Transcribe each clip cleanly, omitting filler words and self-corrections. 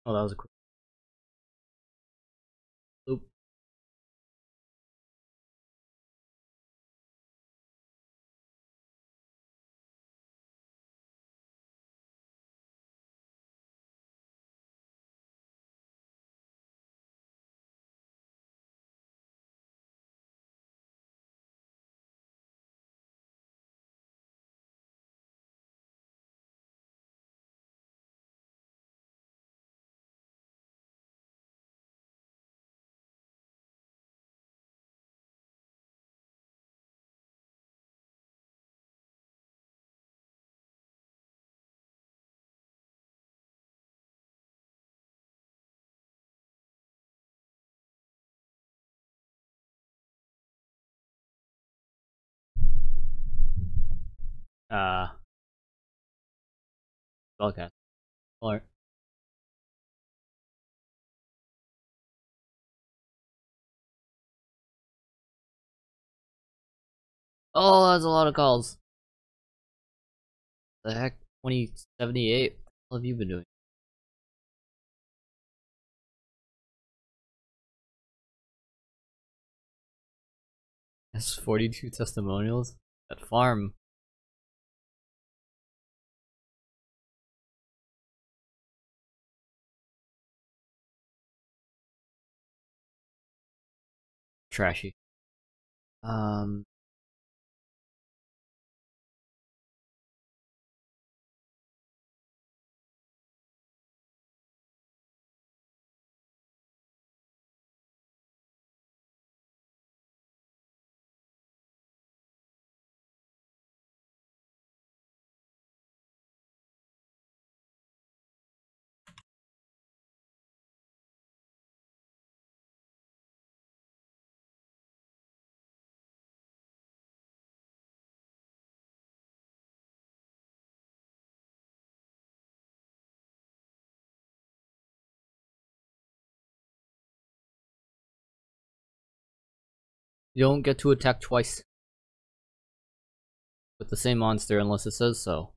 Oh, that was a quick loop. Uh, Spellcast. Alright. Oh, that's a lot of calls. The heck? 2078? What have you been doing? That's 42 testimonials? That farm. Trashy. Um, you don't get to attack twice with the same monster unless it says so.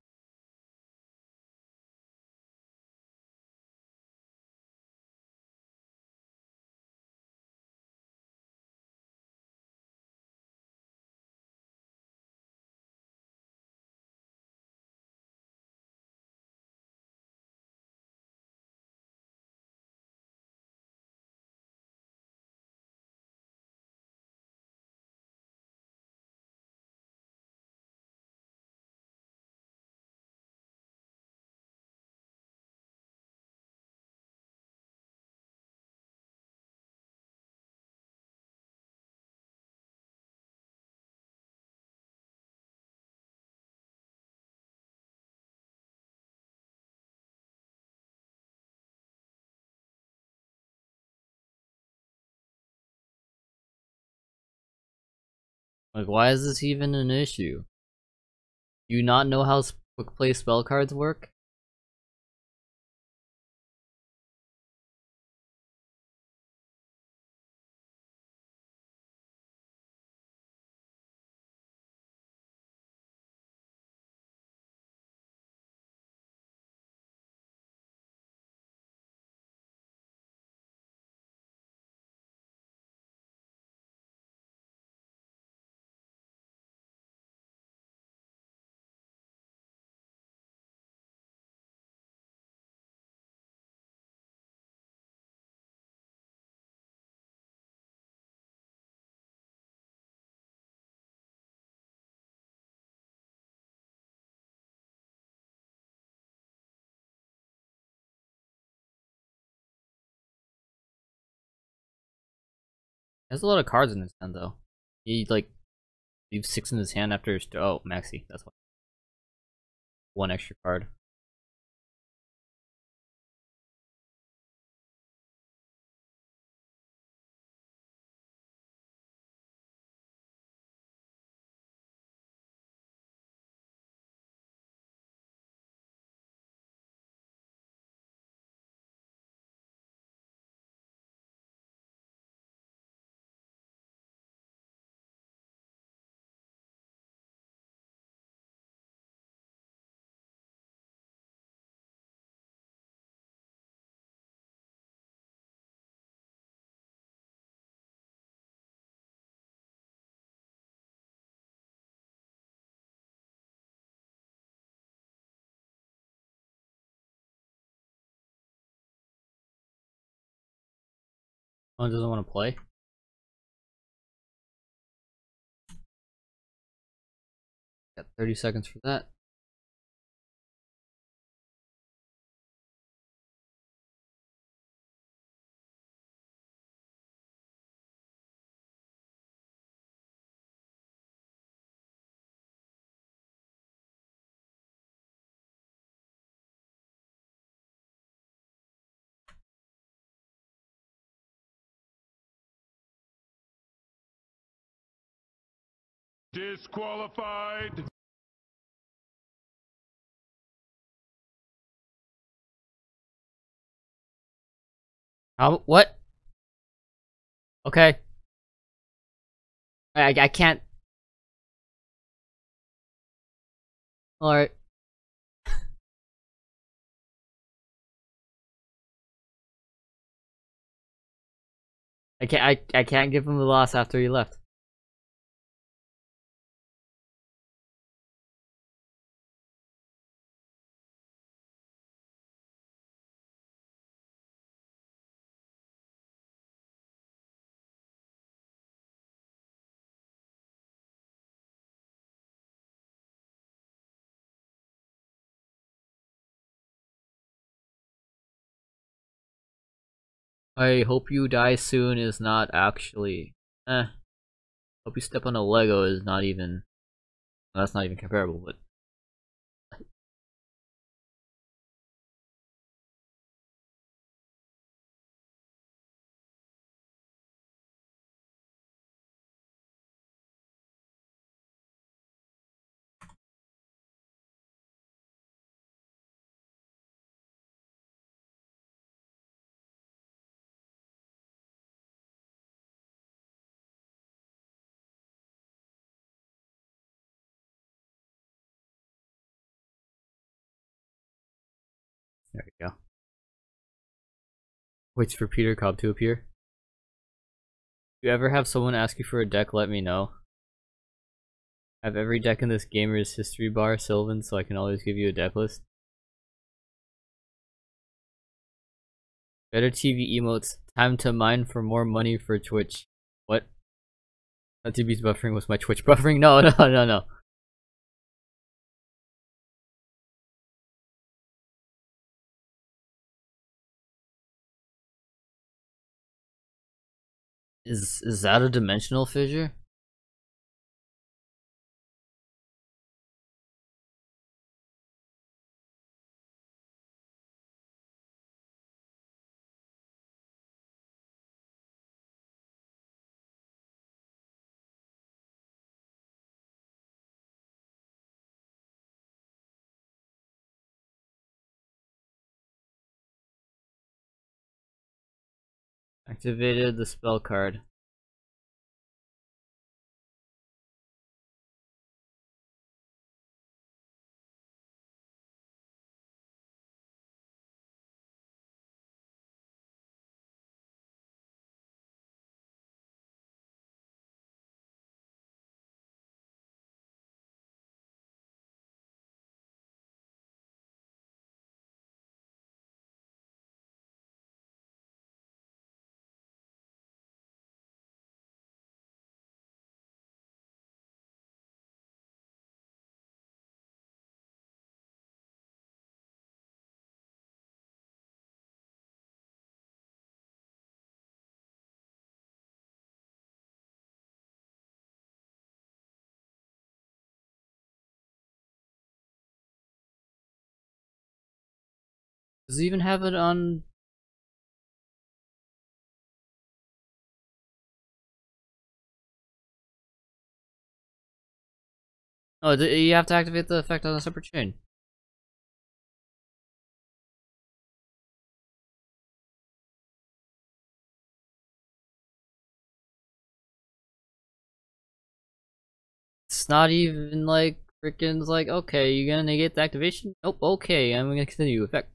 Like, why is this even an issue? Do you not know how quick play spell cards work? There's a lot of cards in his hand, though. He, like, leaves 6 in his hand after his. Oh, Maxi. That's why. One extra card. Someone doesn't want to play? Got 30 seconds for that. Disqualified. How? What? Okay. I can't. Alright. I can't give him the loss after he left. I hope you die soon is not actually. Hope you step on a Lego is not even. Well, that's not even comparable, but. There you go. Waits for Peter Cobb to appear. If you ever have someone ask you for a deck, let me know. I have every deck in this gamer's history bar, Sylvan, so I can always give you a deck list. Better TV emotes. Time to mine for more money for Twitch. What? Not TV's buffering, was my Twitch buffering? No, no. Is that a dimensional fissure? Activated the spell card. Does it even have it on? Oh, you have to activate the effect on a separate chain. It's not even like freaking like, okay, you gonna negate the activation? Nope, okay, I'm gonna continue effect.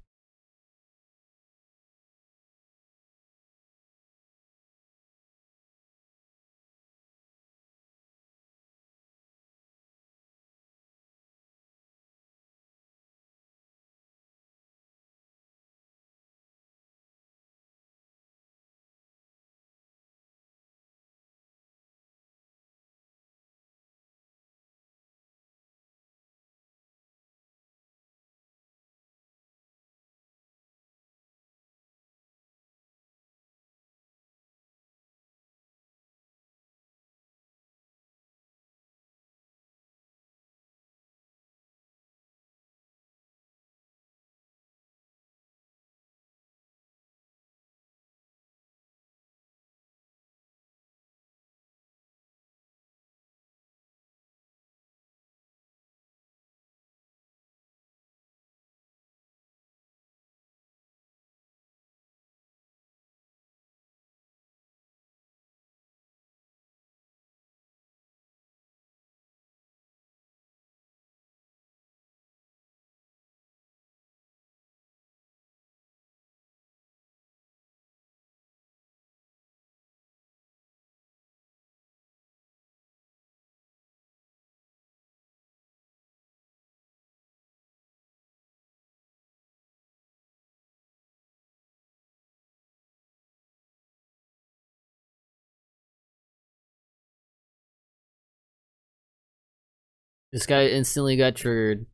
This guy instantly got triggered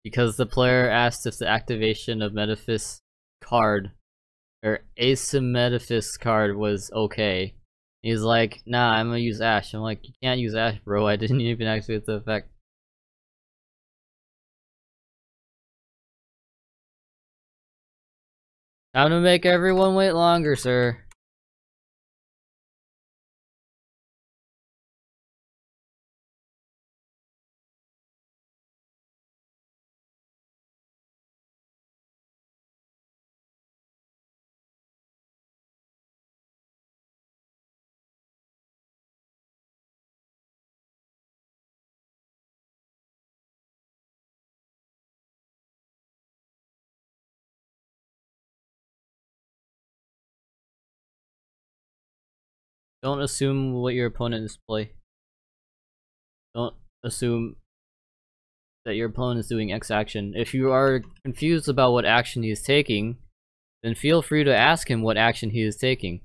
because the player asked if the activation of Metaphys card or Asymmetraphys card was okay. He's like, nah, I'm gonna use Ash. I'm like, you can't use Ash, bro. I didn't even activate the effect. Time to make everyone wait longer, sir. Don't assume what your opponent is play. Don't assume that your opponent is doing X action. If you are confused about what action he is taking, then feel free to ask him what action he is taking.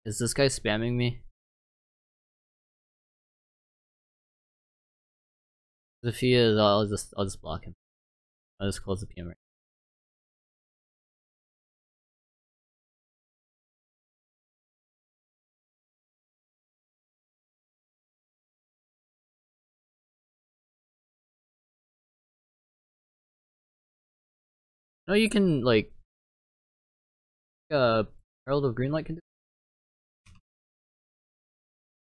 Is this guy spamming me? If he is, I'll just block him. I'll just close the PM right. No, you can like Herald of Greenlight can do.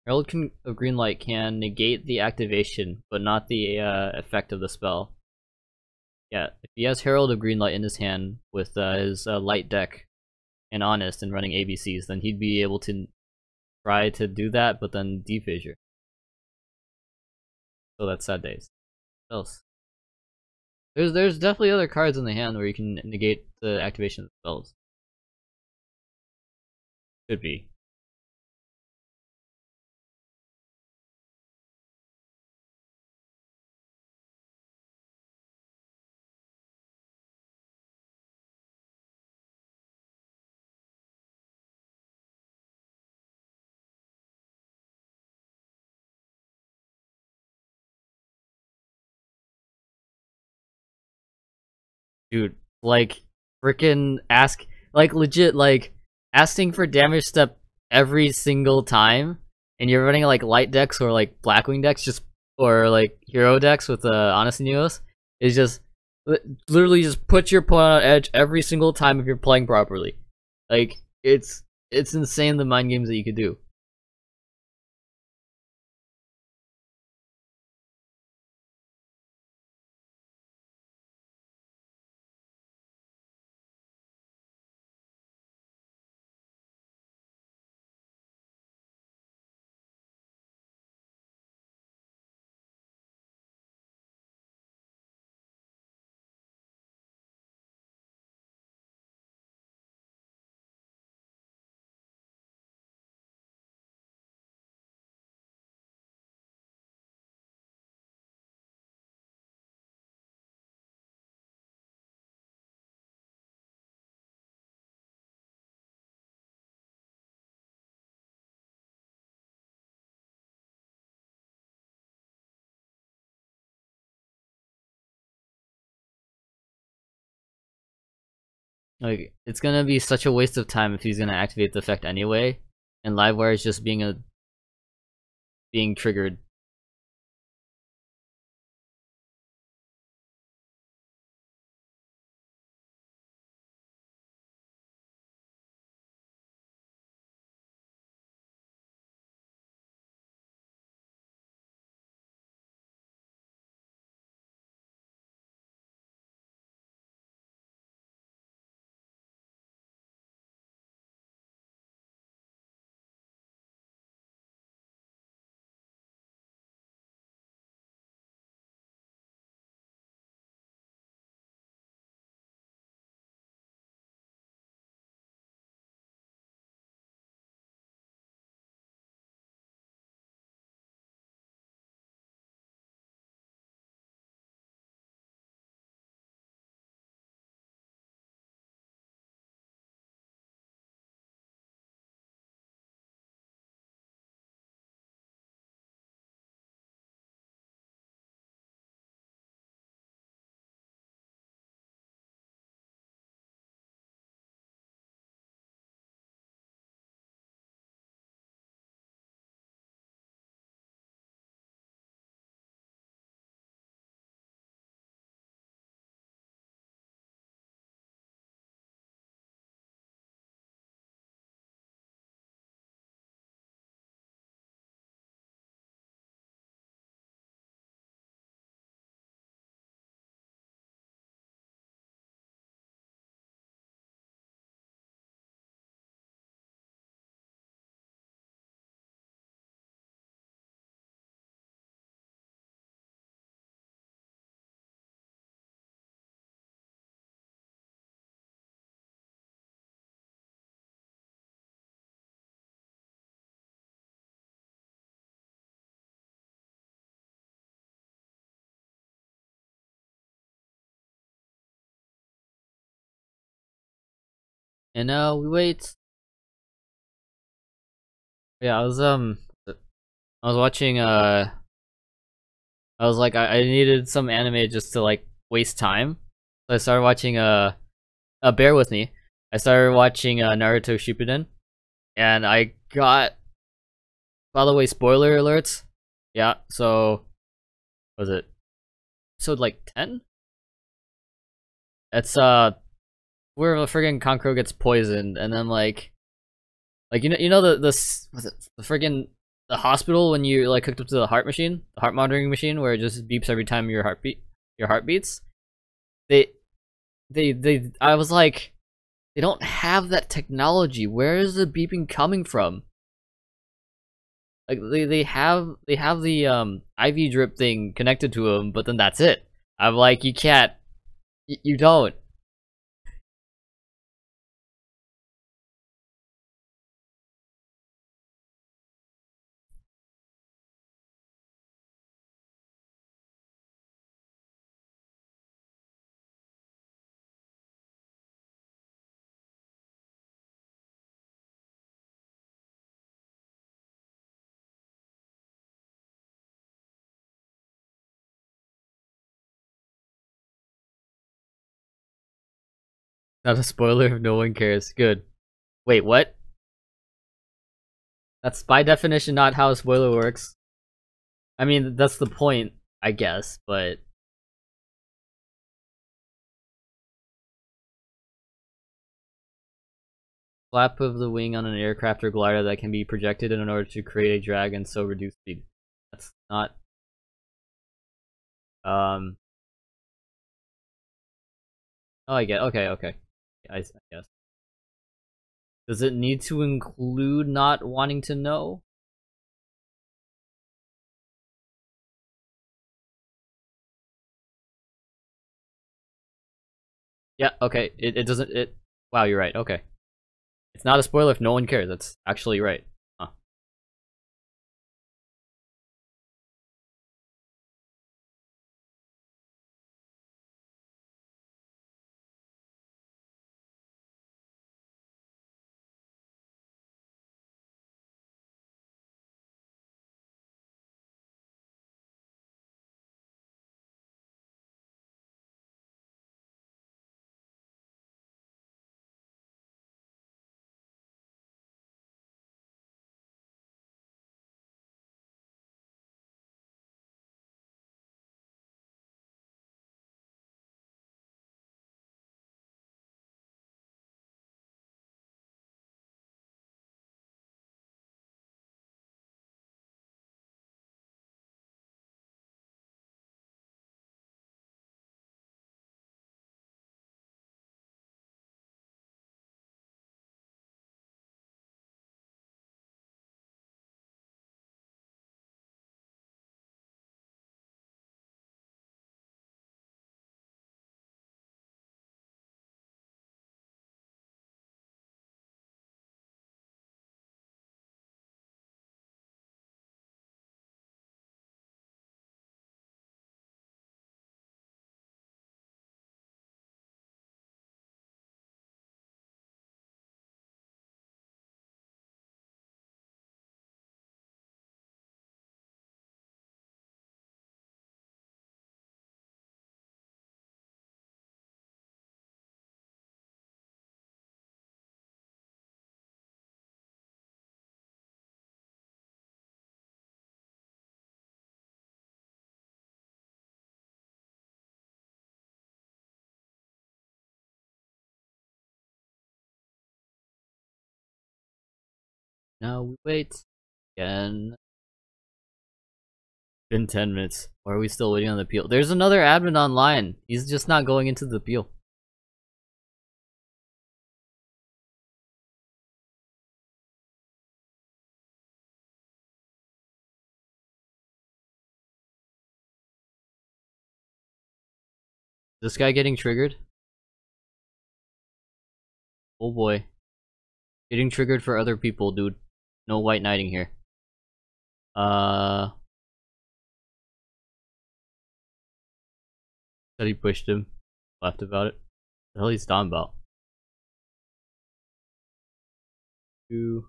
Herald of Greenlight can negate the activation, but not the effect of the spell. Yeah, if he has Herald of Greenlight in his hand with his light deck and Honest and running ABCs, then he'd be able to try to do that, but then defissure. So that's sad days. What else? There's definitely other cards in the hand where you can negate the activation of the spells. Could be. Dude, like, freaking ask, like, legit, like, asking for damage step every single time, and you're running, like, light decks or, like, Blackwing decks, just, or, like, hero decks with, Honest and Neos, is just, literally just put your opponent on edge every single time if you're playing properly. Like, it's insane the mind games that you could do. Like, it's gonna be such a waste of time if he's gonna activate the effect anyway, and Livewire is just being triggered. And we wait. Yeah, I was watching I was like I needed some anime just to like waste time. So I started watching bear with me. I started watching Naruto Shippuden, and I got, by the way, spoiler alerts. Yeah, so what was it episode like 10? It's where the friggin' Kankuro gets poisoned, and then like you know was it the friggin' the hospital when you like hooked up to the heart machine, the heart monitoring machine, where it just beeps every time your heart beats. They I was like, they don't have that technology. Where is the beeping coming from? Like they have the IV drip thing connected to them, but then that's it. I'm like, you can't, you don't. Not a spoiler if no one cares. Good. Wait, what? That's by definition not how a spoiler works. I mean, that's the point, I guess, but flap of the wing on an aircraft or glider that can be projected in order to create a drag and so reduce speed. That's not um oh, I get, okay. I guess. Does it need to include not wanting to know? Yeah, okay. It doesn't it wow, you're right. Okay. It's not a spoiler if no one cares. That's actually right. Huh. Now we wait again. Been 10 minutes. Why are we still waiting on the appeal? There's another admin online. He's just not going into the appeal. This guy getting triggered? Oh boy. Getting triggered for other people, dude. No white knighting here. Said he pushed him. Left about it. What the hell he's talking about? 2.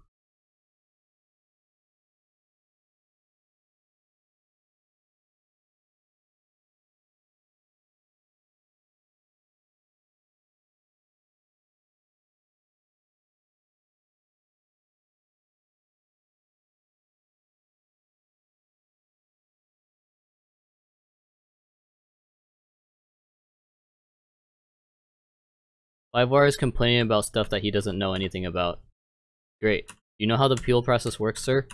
Livewire is complaining about stuff that he doesn't know anything about. Great. You know how the appeal process works, sir?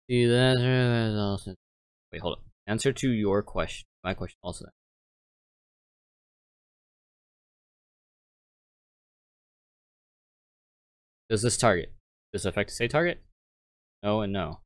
See that? Wait, hold up. Answer to your question. My question also. Does this target? Does it affect say target? No and no.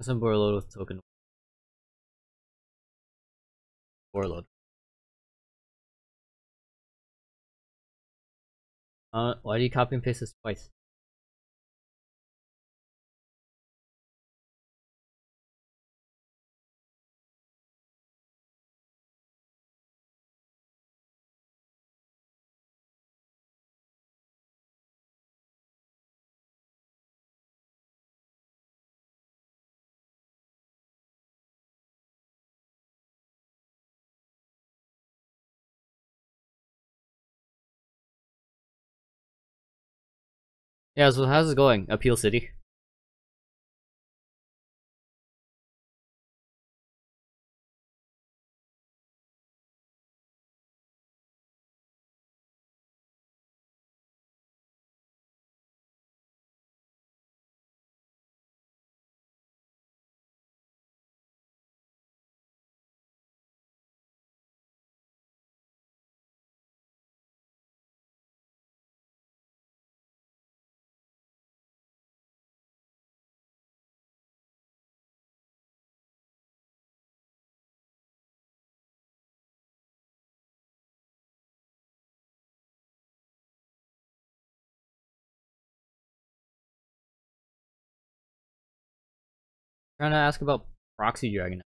Some Borload with token. Borload. Why do you copy and paste this twice? Yeah, so how's it going? Appeal City. trying to ask about Proxy Dragon.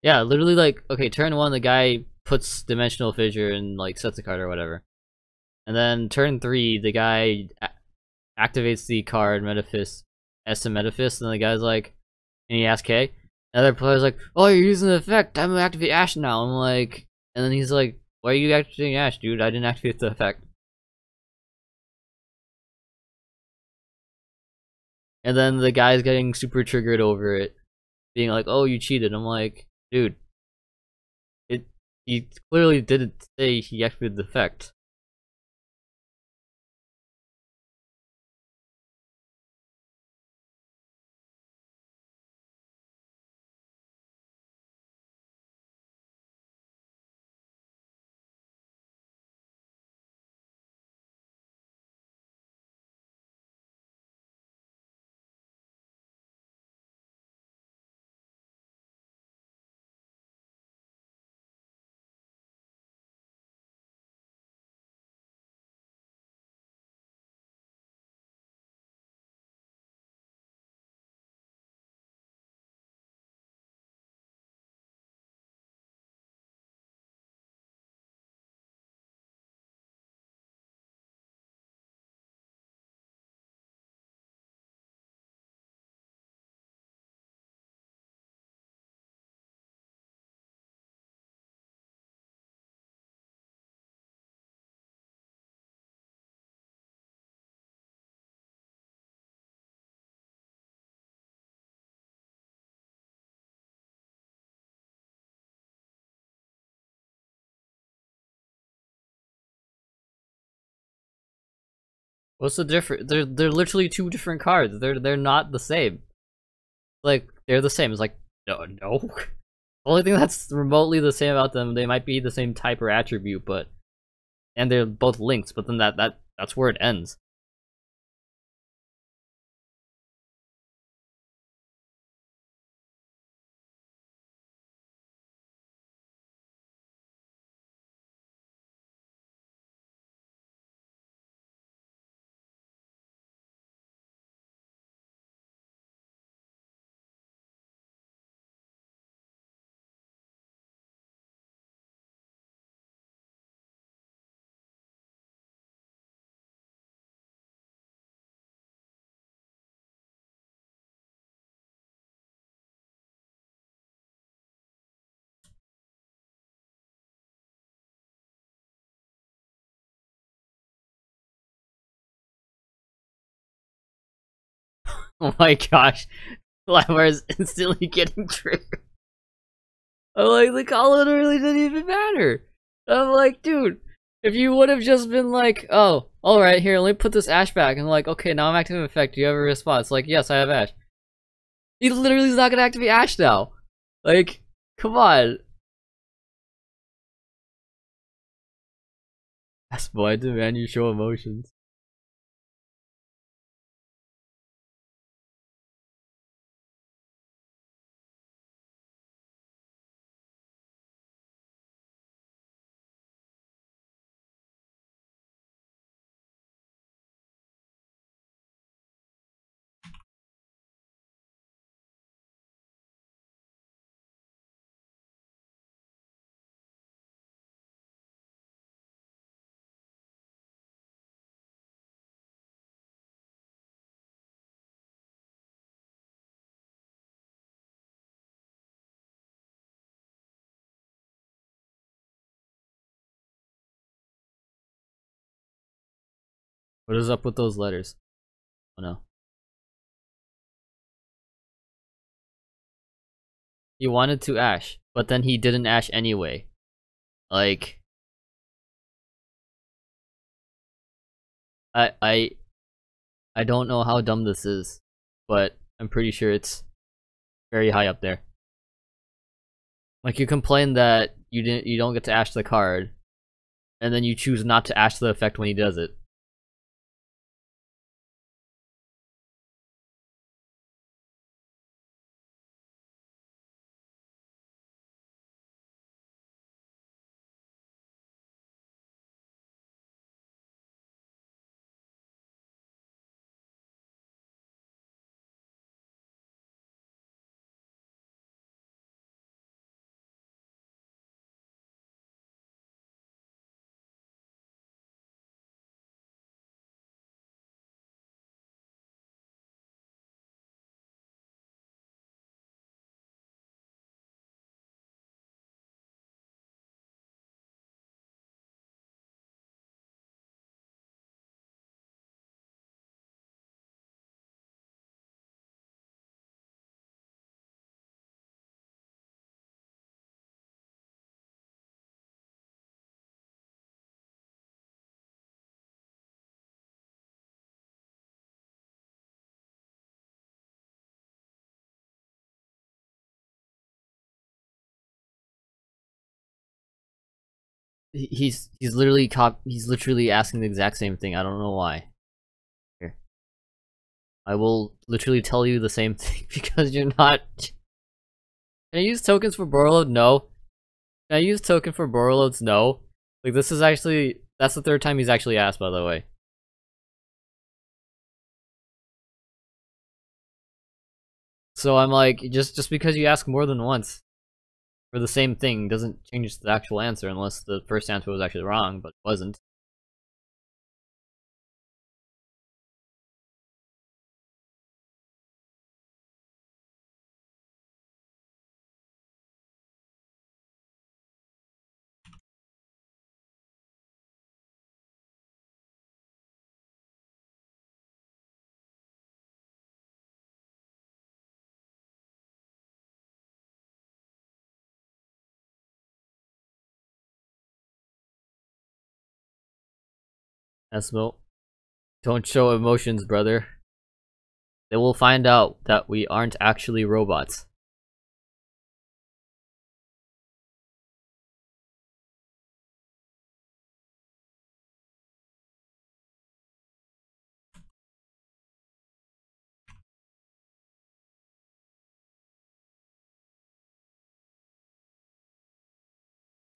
Yeah, literally, like, okay, turn 1, the guy puts Dimensional Fissure and, like, sets a card or whatever. And then turn 3, the guy activates the card Metaphys, S to Metaphys, and the guy's like, and he asks K. Another player's like, oh, you're using the effect, I'm gonna activate Ash now. I'm like, and then he's like, why are you activating Ash, dude? I didn't activate the effect. And then the guy's getting super triggered over it, being like, oh, you cheated. I'm like, dude, he clearly didn't say he activated the effect. What's the difference? They're literally two different cards. They're not the same. Like, they're the same. It's like, no. The only thing that's remotely the same about them, they might be the same type or attribute, but and they're both links, but then that's where it ends. Oh my gosh. Lamar is instantly getting triggered. I'm like, the call literally didn't even matter. I'm like, dude, if you would have just been like, oh, alright, here, let me put this Ash back, and like, okay, now I'm activating effect, do you have a response? Like, yes, I have Ash. He literally is not gonna activate Ash now. Like, come on. That's why I demand you show emotions. What is up with those letters? Oh no. He wanted to Ash, but then he didn't Ash anyway. Like, I I don't know how dumb this is, but I'm pretty sure it's very high up there. Like, you complain that you don't get to ash the card, and then you choose not to ash the effect when he does it. He's literally asking the exact same thing. I don't know why. Here, I will literally tell you the same thing because you're not. Can I use tokens for Borreload? No. Can I use token for Borreloads? No. Like, this is actually, that's the third time he's actually asked, by the way. So I'm like, just because you ask more than once for the same thing doesn't change the actual answer unless the first answer was actually wrong, but it wasn't. Esmo, don't show emotions, brother. They will find out that we aren't actually robots.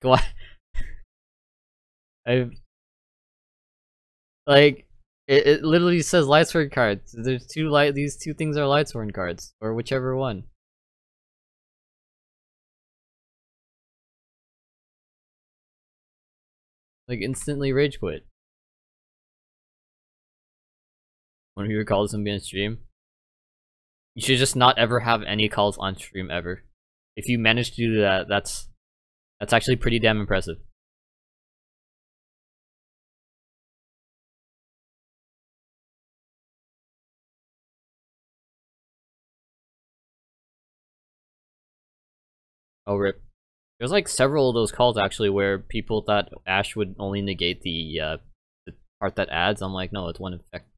Go on. I like it literally says Lightsworn cards. There's these two things are Lightsworn cards, or whichever one. Like, instantly rage quit. When you recall somebody on stream, you should just not ever have any calls on stream ever. If you manage to do that, that's actually pretty damn impressive. Oh rip. There's like several of those calls actually where people thought Ash would only negate the part that adds. I'm like, no, it's one effect.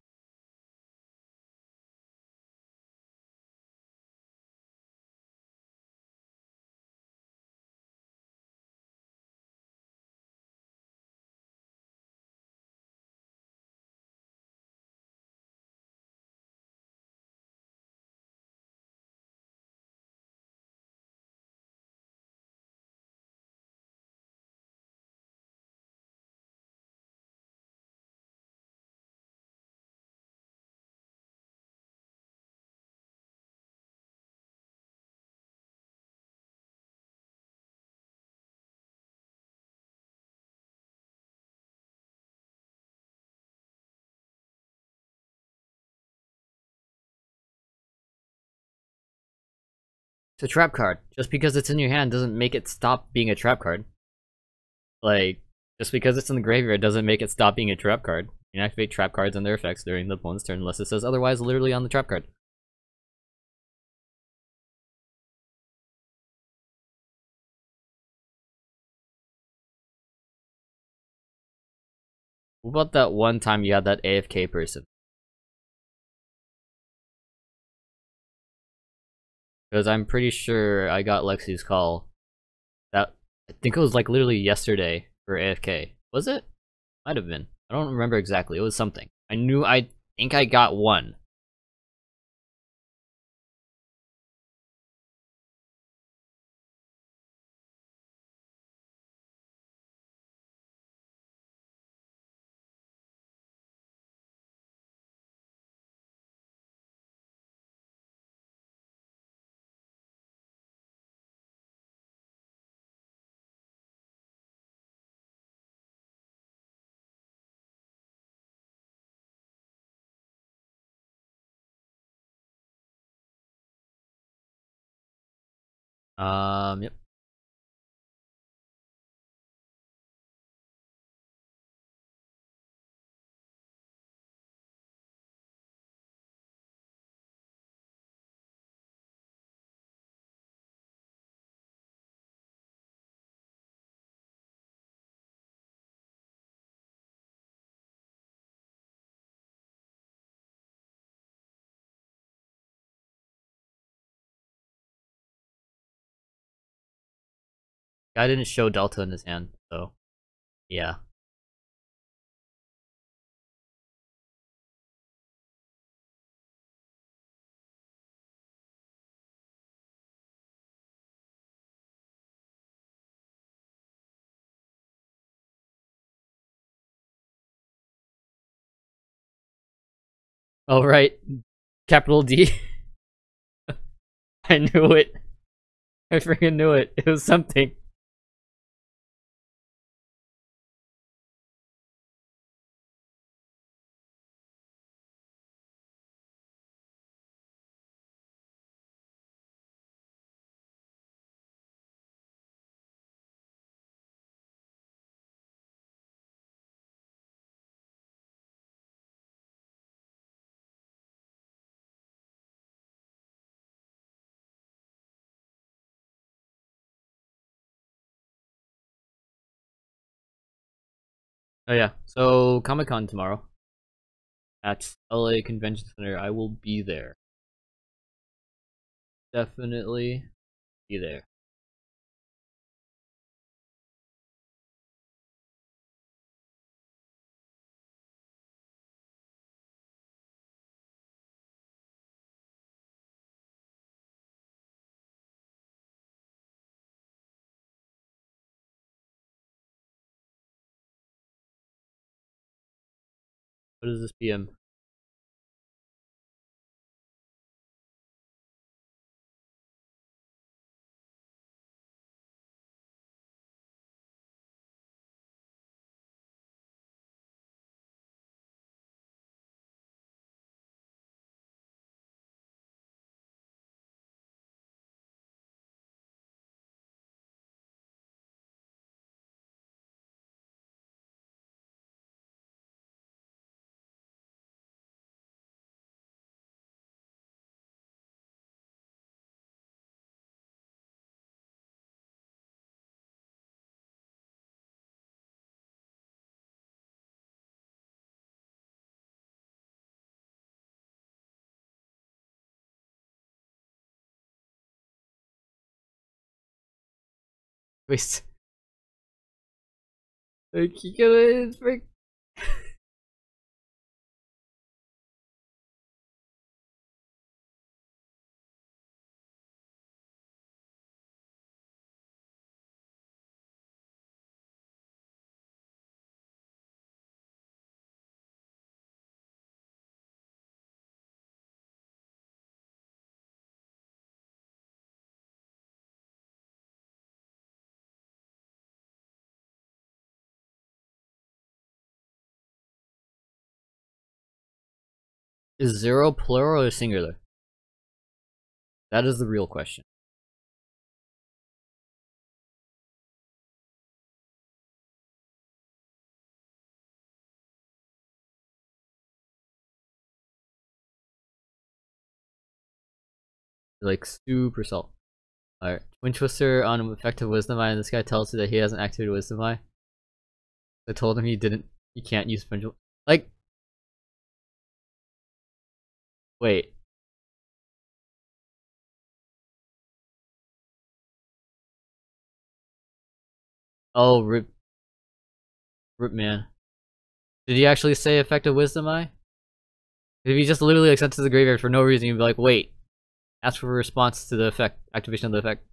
It's a trap card. Just because it's in your hand doesn't make it stop being a trap card. Like, just because it's in the graveyard doesn't make it stop being a trap card. You can activate trap cards and their effects during the opponent's turn unless it says otherwise literally on the trap card. What about that one time you had that AFK person? Because I'm pretty sure I got Lexi's call. That I think it was like literally yesterday for AFK. Was it? Might have been. I don't remember exactly. It was something. I think I got one. Yep. Guy didn't show Delta in his hand, so yeah. Oh right, capital D. I knew it. I freaking knew it. It was something. Oh yeah. So Comic Con tomorrow at LA Convention Center. I will be there. Definitely be there. What is this PM? Wait. Kiko is freak. Is zero plural or singular? That is the real question. Like super salt. Alright. Twin Twister on effective Wisdom Eye, and this guy tells you that he hasn't activated Wisdom Eye. I told him he can't use Pendulum. Like, wait. Oh, Rip man. Did he actually say effective wisdom eye? If he just literally like sent to the graveyard for no reason, you'd be like, wait, ask for a response to the effect, activation of the effect.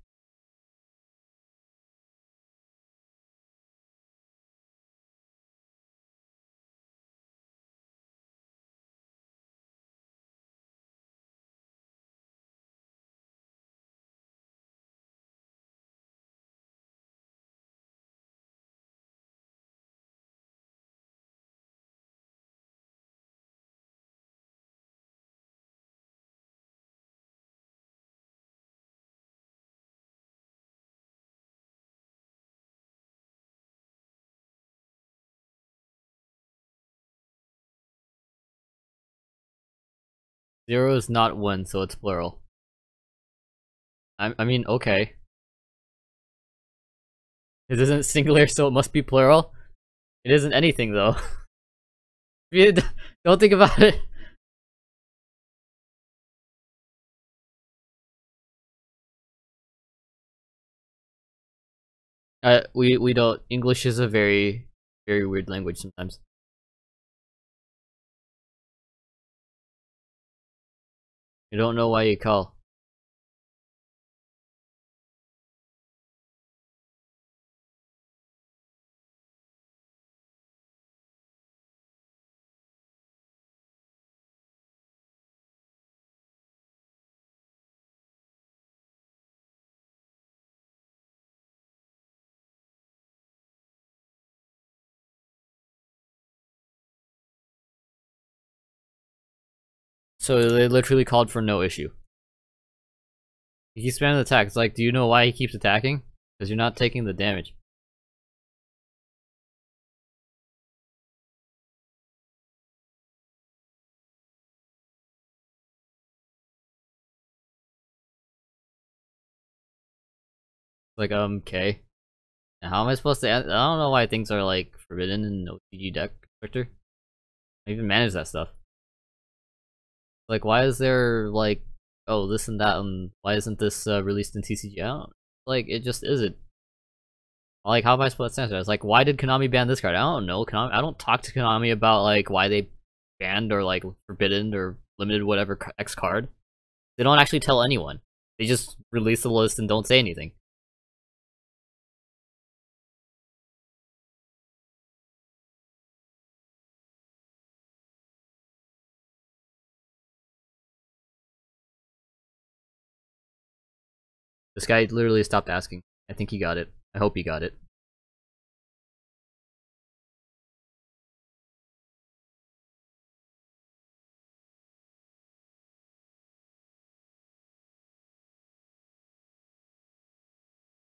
Zero is not one, so it's plural. I mean, okay. It isn't singular, so it must be plural. It isn't anything though. Don't think about it. We don't. English is a very weird language sometimes. You don't know why you call. So they literally called for no issue. He keeps spamming the attack. It's like, do you know why he keeps attacking? Because you're not taking the damage. Like, okay. And how am I supposed to? I don't know why things are like forbidden in OTG deck character. I even manage that stuff. Like, why is there like, oh, this and that, and why isn't this released in TCG? I don't. Like, it just isn't. Like, how am I supposed to answer? It's like, why did Konami ban this card? I don't know. Konami. I don't talk to Konami about like why they banned or like forbidden or limited whatever X card. They don't actually tell anyone. They just release the list and don't say anything. This guy literally stopped asking. I think he got it. I hope he got it.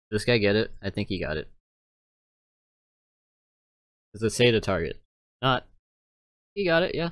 Did this guy get it? I think he got it. Does it say the target? Not. He got it, yeah.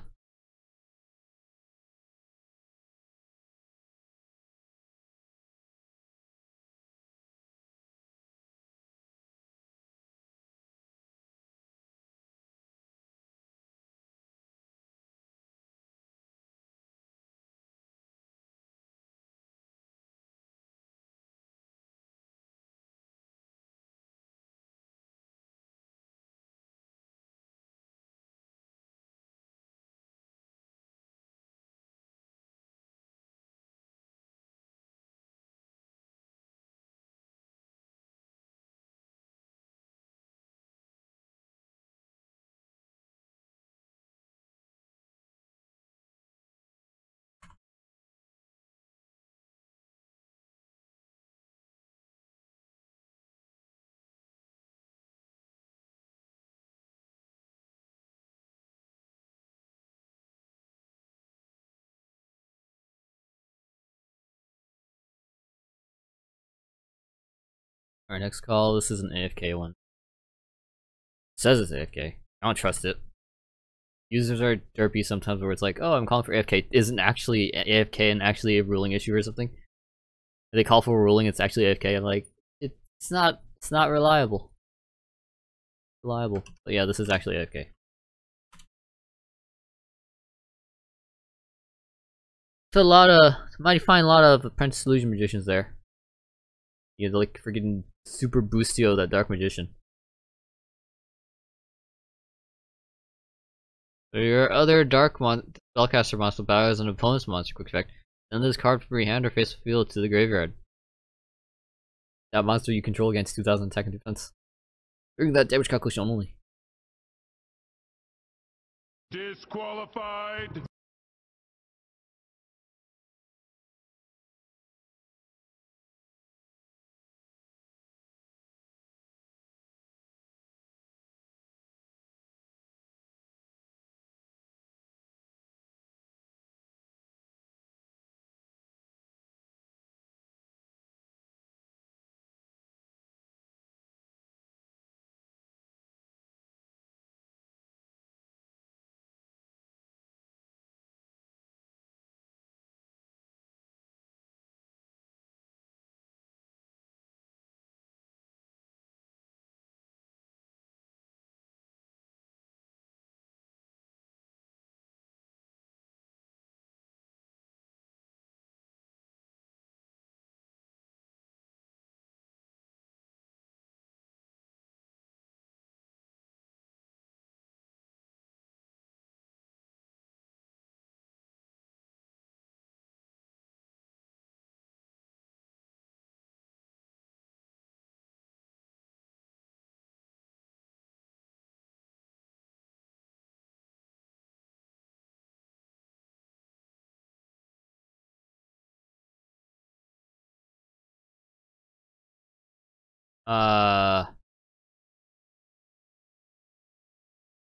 Alright, next call. This is an AFK one. It says it's AFK. I don't trust it. Users are derpy sometimes where it's like, oh, I'm calling for AFK. Isn't actually AFK and actually a ruling issue or something? They call for a ruling, it's actually AFK. I'm like, it's not reliable. But yeah, this is actually AFK. So a lot of, might find a lot of Apprentice Illusion Magicians there. You like freaking super boostio that Dark Magician. So your other dark spellcaster monster battles an opponent's monster quick effect. Send this card from your hand or face the field to the graveyard. That monster you control against 2000 attack and defense. During that damage calculation only. Disqualified.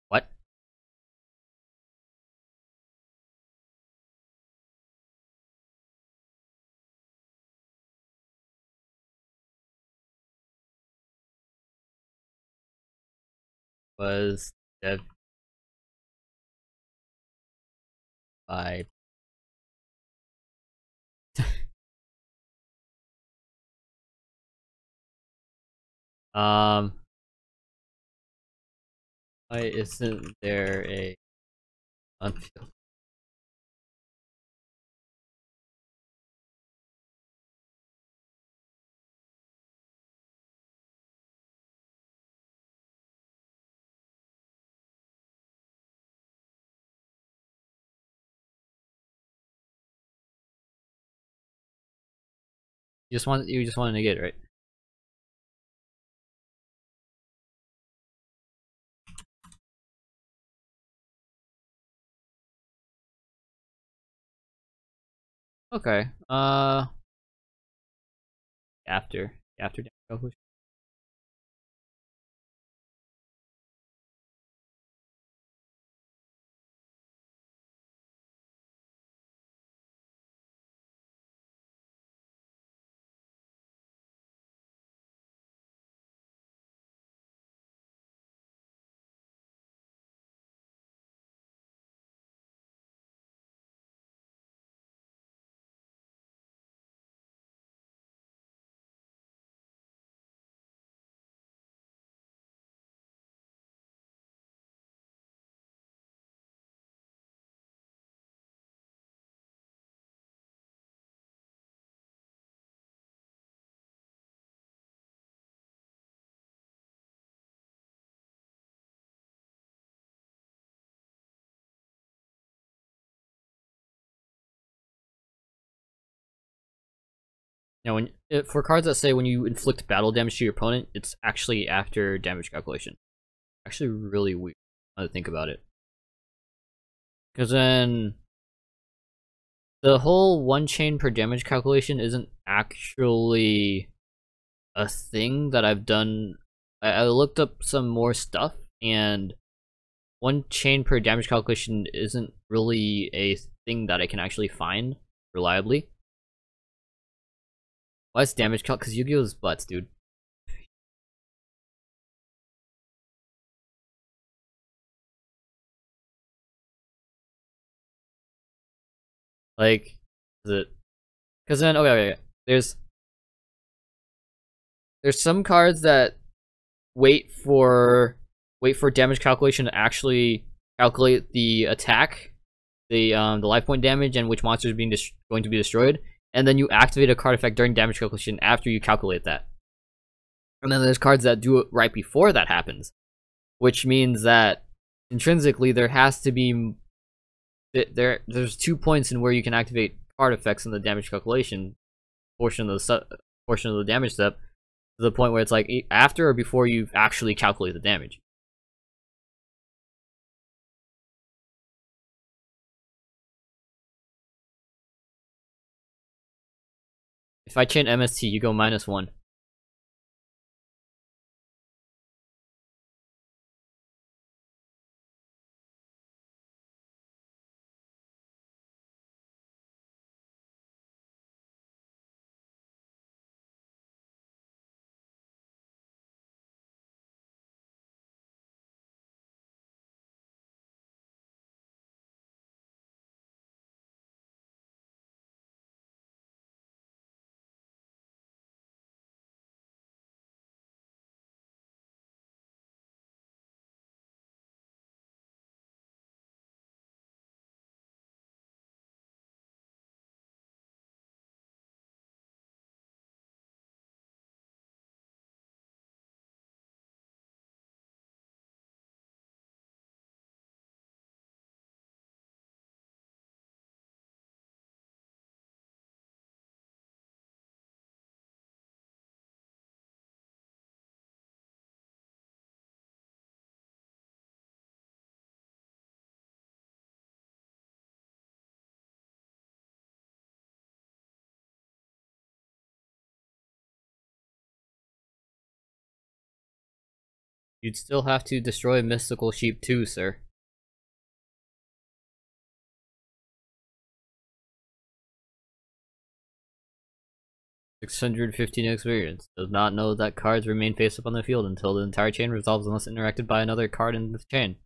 What? Was dead by why isn't there a unfield? You just want to negate it, right? Okay. After damage calculation. Now, for cards that say when you inflict battle damage to your opponent, it's actually after damage calculation. Actually, really weird now to think about it. Because then the whole one chain per damage calculation isn't actually a thing that I've done. I looked up some more stuff, and one chain per damage calculation isn't really a thing that I can actually find reliably. Why is damage calc? Because Yu-Gi-Oh's butts, dude. Like, is it? Because then, okay, there's some cards that wait for damage calculation to actually calculate the attack, the life point damage, and which monster is going to be destroyed, and then you activate a card effect during damage calculation after you calculate that. And then there's cards that do it right before that happens, which means that intrinsically there has to be there's 2 points in where you can activate card effects in the damage calculation portion of the damage step, to the point where it's like after or before you actually calculate the damage. If I chain MST, you go -1. You'd still have to destroy Mystical Sheep too, sir. 615 experience. Does not know that cards remain face up on the field until the entire chain resolves unless interacted by another card in the chain.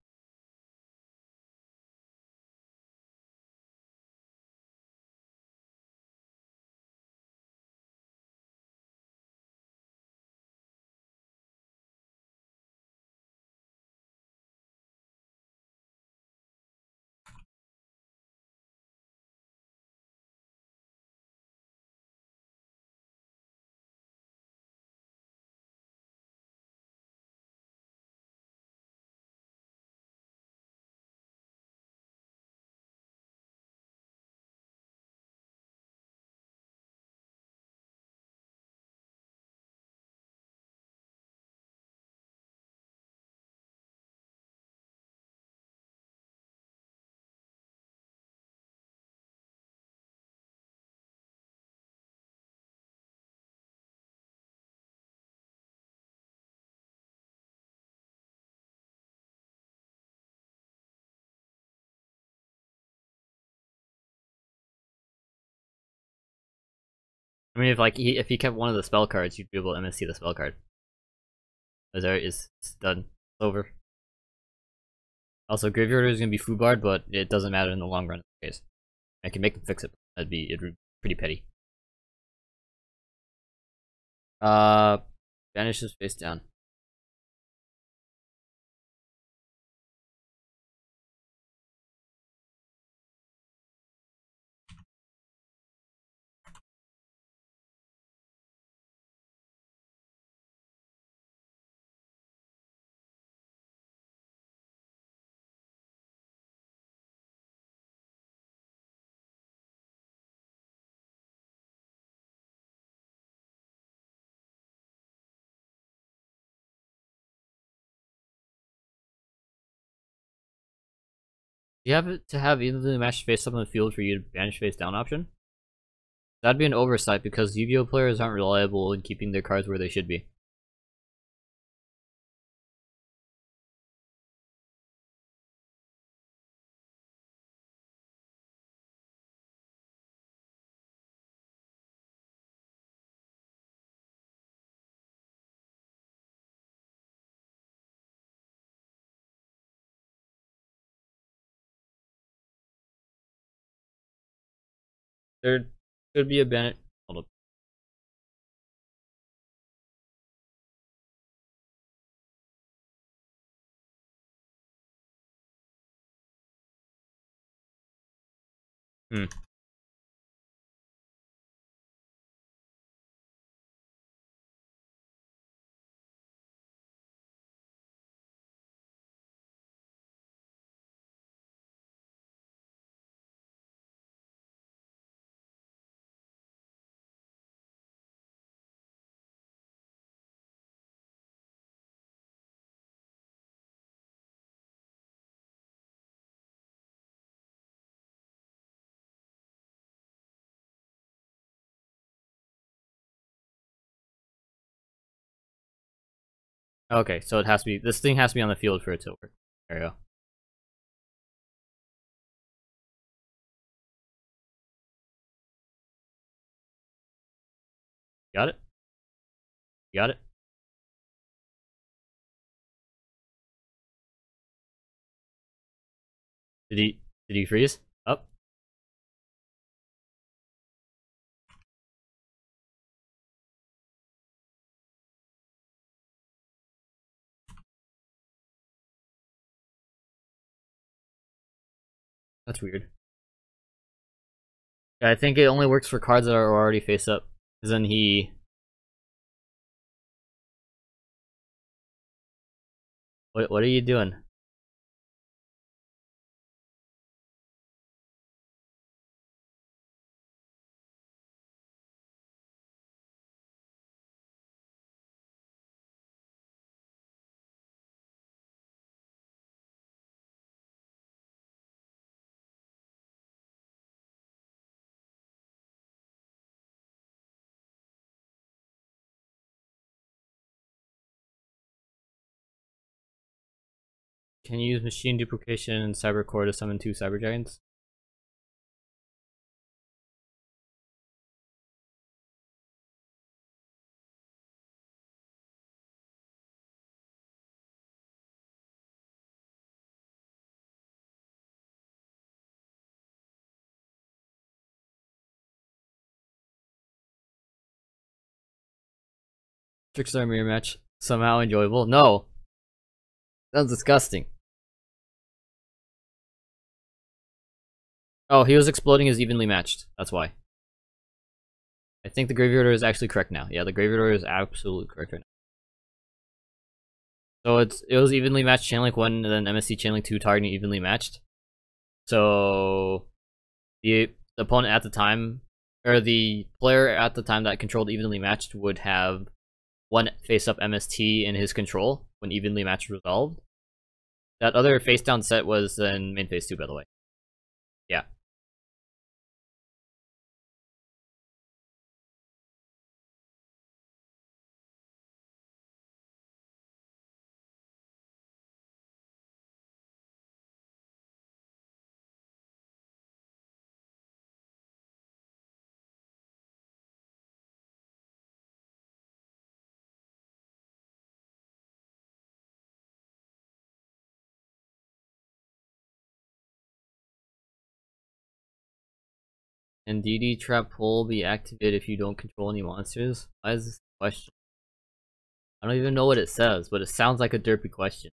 I mean, if he kept one of the spell cards, you'd be able to MST the spell card. It's done. It's over. Also, Graveyard is gonna be foobarred, but it doesn't matter in the long run. In this case, I can make them fix it. It'd be pretty petty. Vanishes face down. You have it to have either the match face up on the field for you to banish face down option. That'd be an oversight because Yu-Gi-Oh players aren't reliable in keeping their cards where they should be. There could be a ban. Hold up. Hmm. Okay, so it has to be, this thing has to be on the field for it to work. There you go. Got it? Got it? Did he freeze? Up? That's weird. Yeah, I think it only works for cards that are already face up. Cause then he... What are you doing? Can you use machine duplication and cybercore to summon 2 cyber giants? Trickstar mirror match somehow enjoyable? No! Sounds disgusting. Oh, he was exploding as evenly matched. That's why. I think the graveyard order is actually correct now. Yeah, the graveyard order is absolutely correct right now. So it was evenly matched Chain Link 1 and then MSC Chain Link 2 targeting evenly matched. So the opponent at the time, or the player at the time that controlled evenly matched would have 1 face up MST in his control when evenly matched resolved. That other face down set was then main phase 2, by the way. Yeah. Can DD Trap Pull be activated if you don't control any monsters? Why is this a question? I don't even know what it says, but it sounds like a derpy question.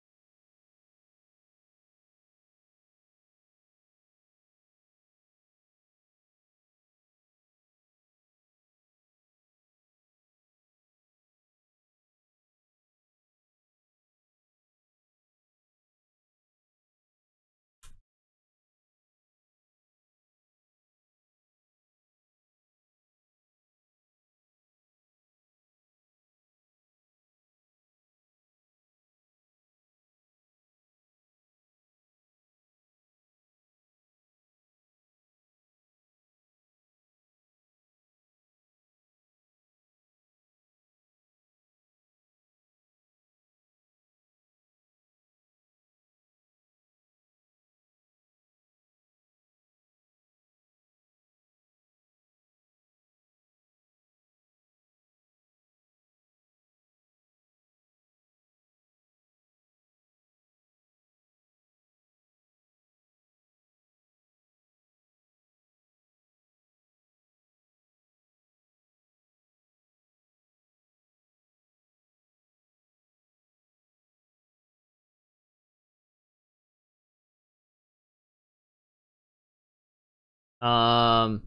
Um,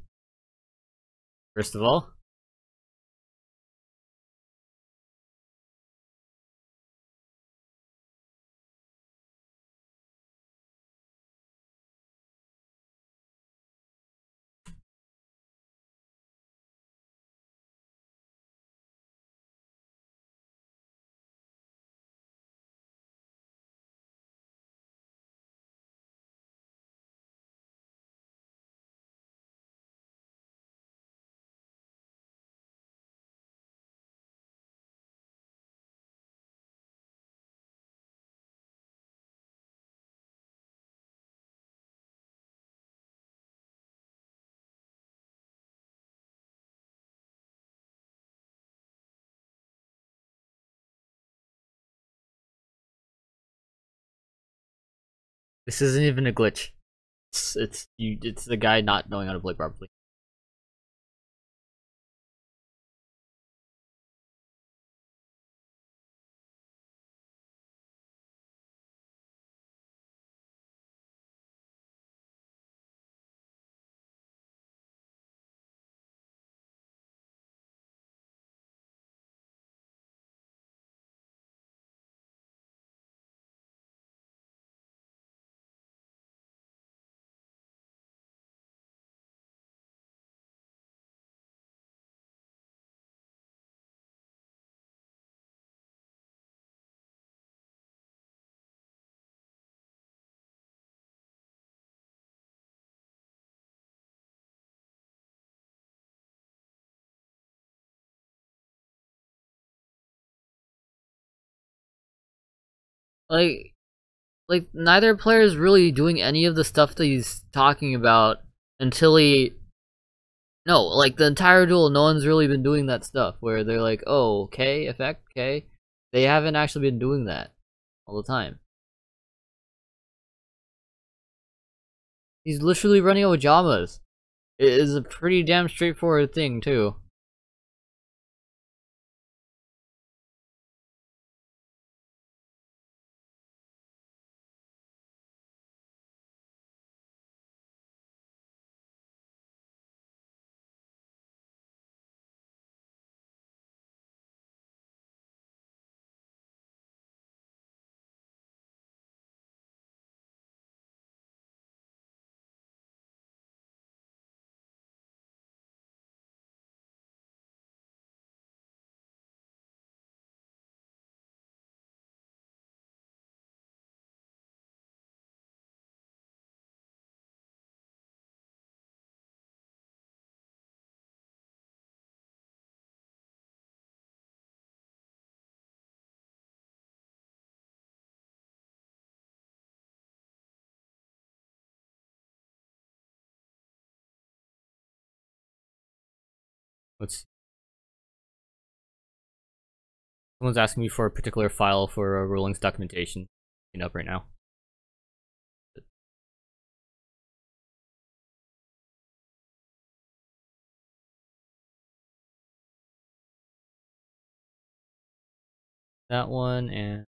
First of all, This isn't even a glitch. It's the guy not knowing how to play properly. Like, neither player is really doing any of the stuff that he's talking about until he. No, like the entire duel, no one's really been doing that stuff where they're like, oh, K effect, K. They haven't actually been doing that all the time. He's literally running out with Jamas. It is a pretty damn straightforward thing too. Let's. Someone's asking me for a particular file for a rulings documentation. Up right now. That one and.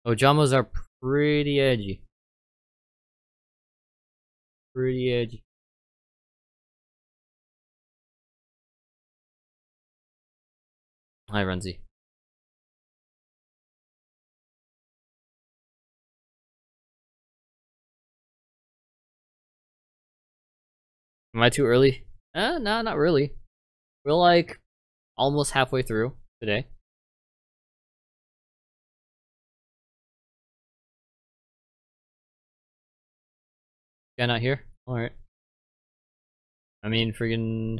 Oh, Jamas are pretty edgy. Pretty edgy. Hi, Renzi. Am I too early? No, not really. We're like almost halfway through today. Yeah, not here? Alright. I mean, friggin'.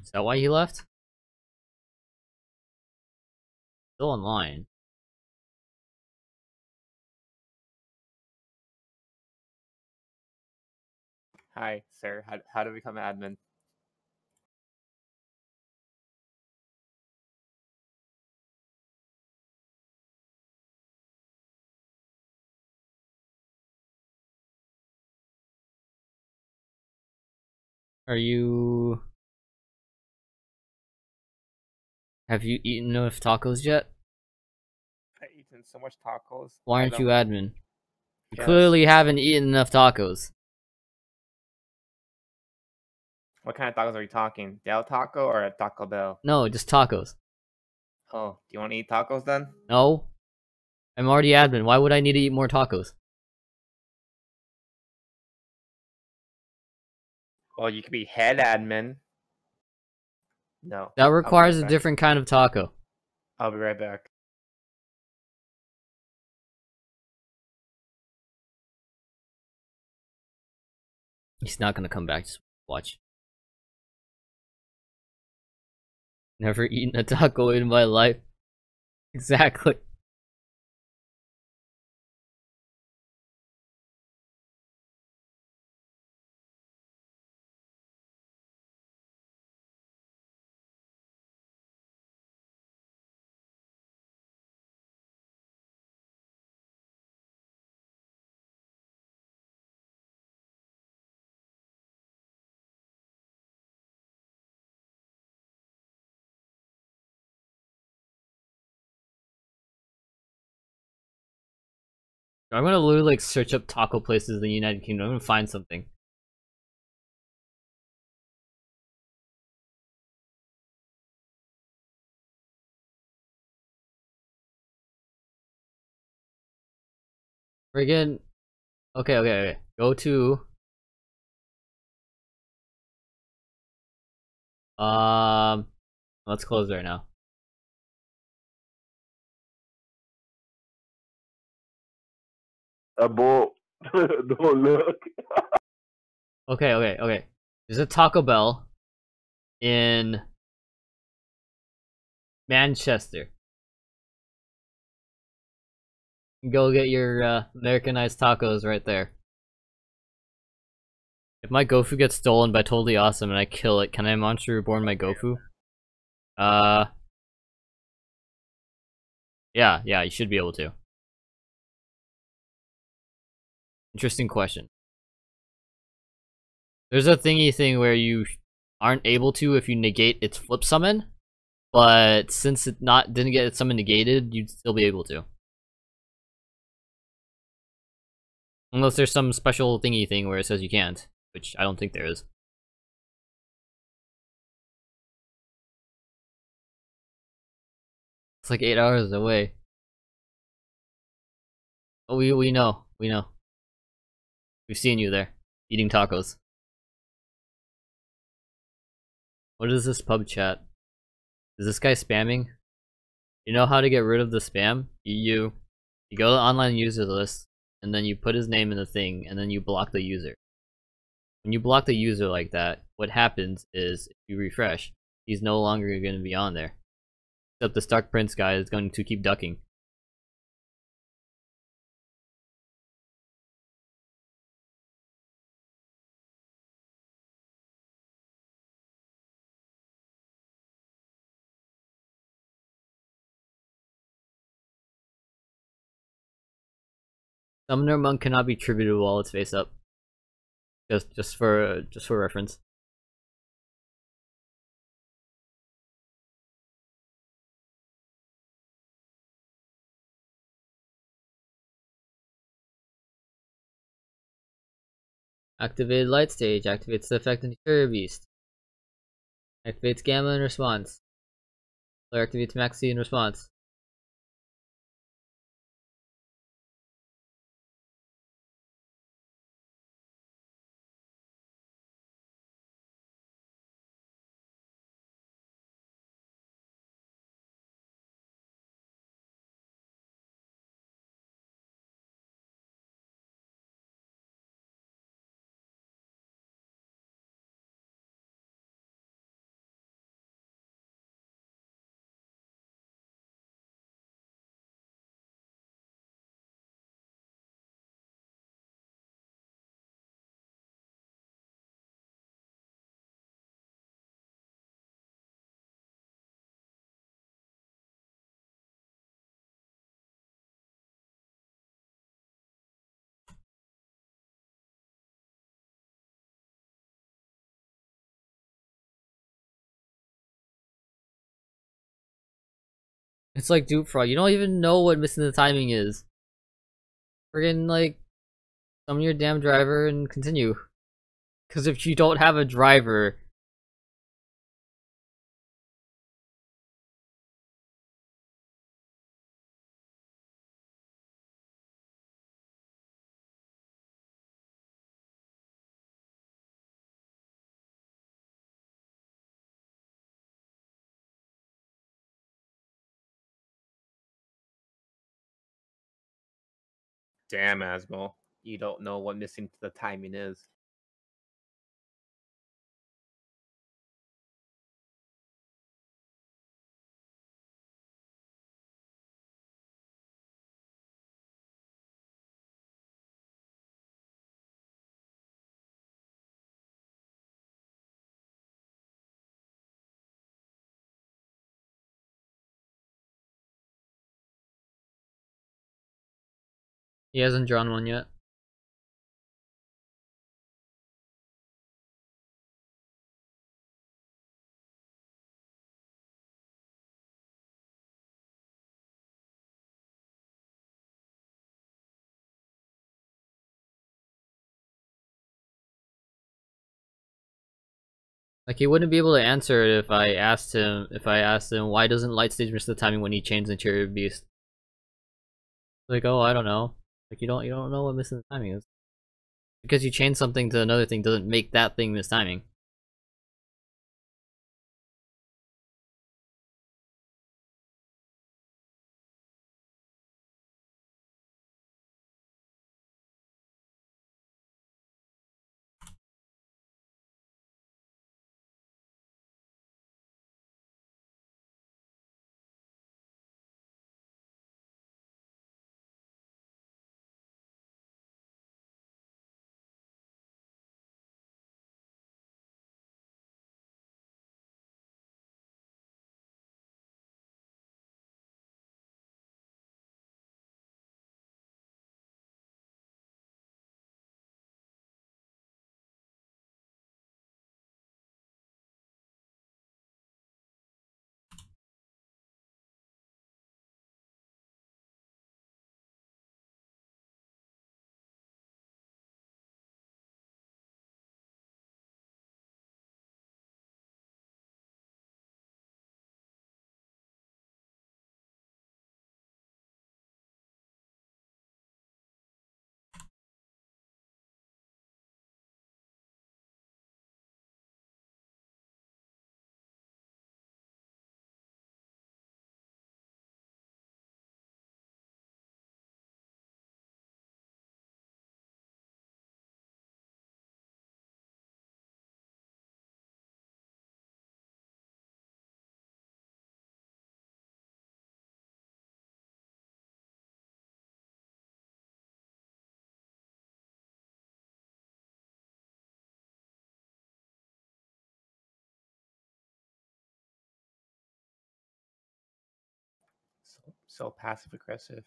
Is that why he left? Still online. Hi, sir. How to become an admin? Are you... Have you eaten enough tacos yet? I've eaten so much tacos. Why I aren't you don't admin? You guess. clearly haven't eaten enough tacos. What kind of tacos are we talking? Del Taco or a Taco Bell? No, just tacos. Oh, do you want to eat tacos then? No? I'm already admin. Why would I need to eat more tacos? Well, you could be head admin. No. That I'll be requires right a back. different kind of taco. I'll be right back. He's not gonna come back. Just watch. Never eaten a taco in my life. Exactly. I'm gonna literally like search up taco places in the United Kingdom. I'm gonna find something. Friggin' okay. Go to let's close right now. Abo, don't look. Okay. There's a Taco Bell in Manchester. Go get your Americanized tacos right there. If my Gofu gets stolen by Totally Awesome and I kill it, can I Monster Reborn my Gofu? Yeah, you should be able to. Interesting question. There's a thingy thing where you aren't able to if you negate its flip summon, but since it didn't get its summon negated, you'd still be able to. Unless there's some special thingy thing where it says you can't, which I don't think there is. It's like 8 hours away. Oh, we know. We've seen you there, eating tacos. What is this pub chat? Is this guy spamming? You know how to get rid of the spam? You go to the online user list, and then you put his name in the thing, and then you block the user. When you block the user like that, what happens is, if you refresh, he's no longer going to be on there. Except the Stark Prince guy is going to keep ducking. Summoner Monk cannot be tributed while it's face up. Just for reference. Activated Light Stage activates the effect of Interior Beast. Activates Gamma in response. Or activates Maxi in response. It's like Dupe Frog. You don't even know what missing the timing is. Friggin' like summon your damn driver and continue. Because if you don't have a driver, Damn, Asmo. You don't know what missing the timing is. he hasn't drawn one yet. Like he wouldn't be able to answer it if I asked him why doesn't Light Stage miss the timing when he chains Interior Beast. Like, oh, I don't know. Like you don't know what missing the timing is. Because you chain something to another thing doesn't make that thing miss timing. So passive aggressive.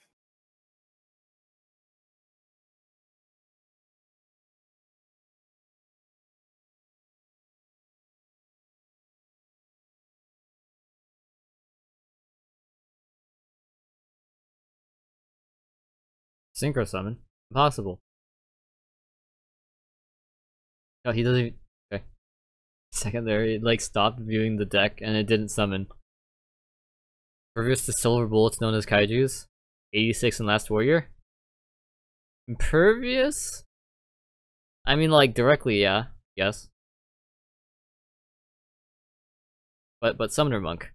Synchro summon. Impossible. No, he doesn't even... Okay. Second there, it like stopped viewing the deck and it didn't summon. Impervious to silver bullets known as kaijus. 86 in Last Warrior. Impervious? I mean like directly, yeah. Yes. But Summoner Monk.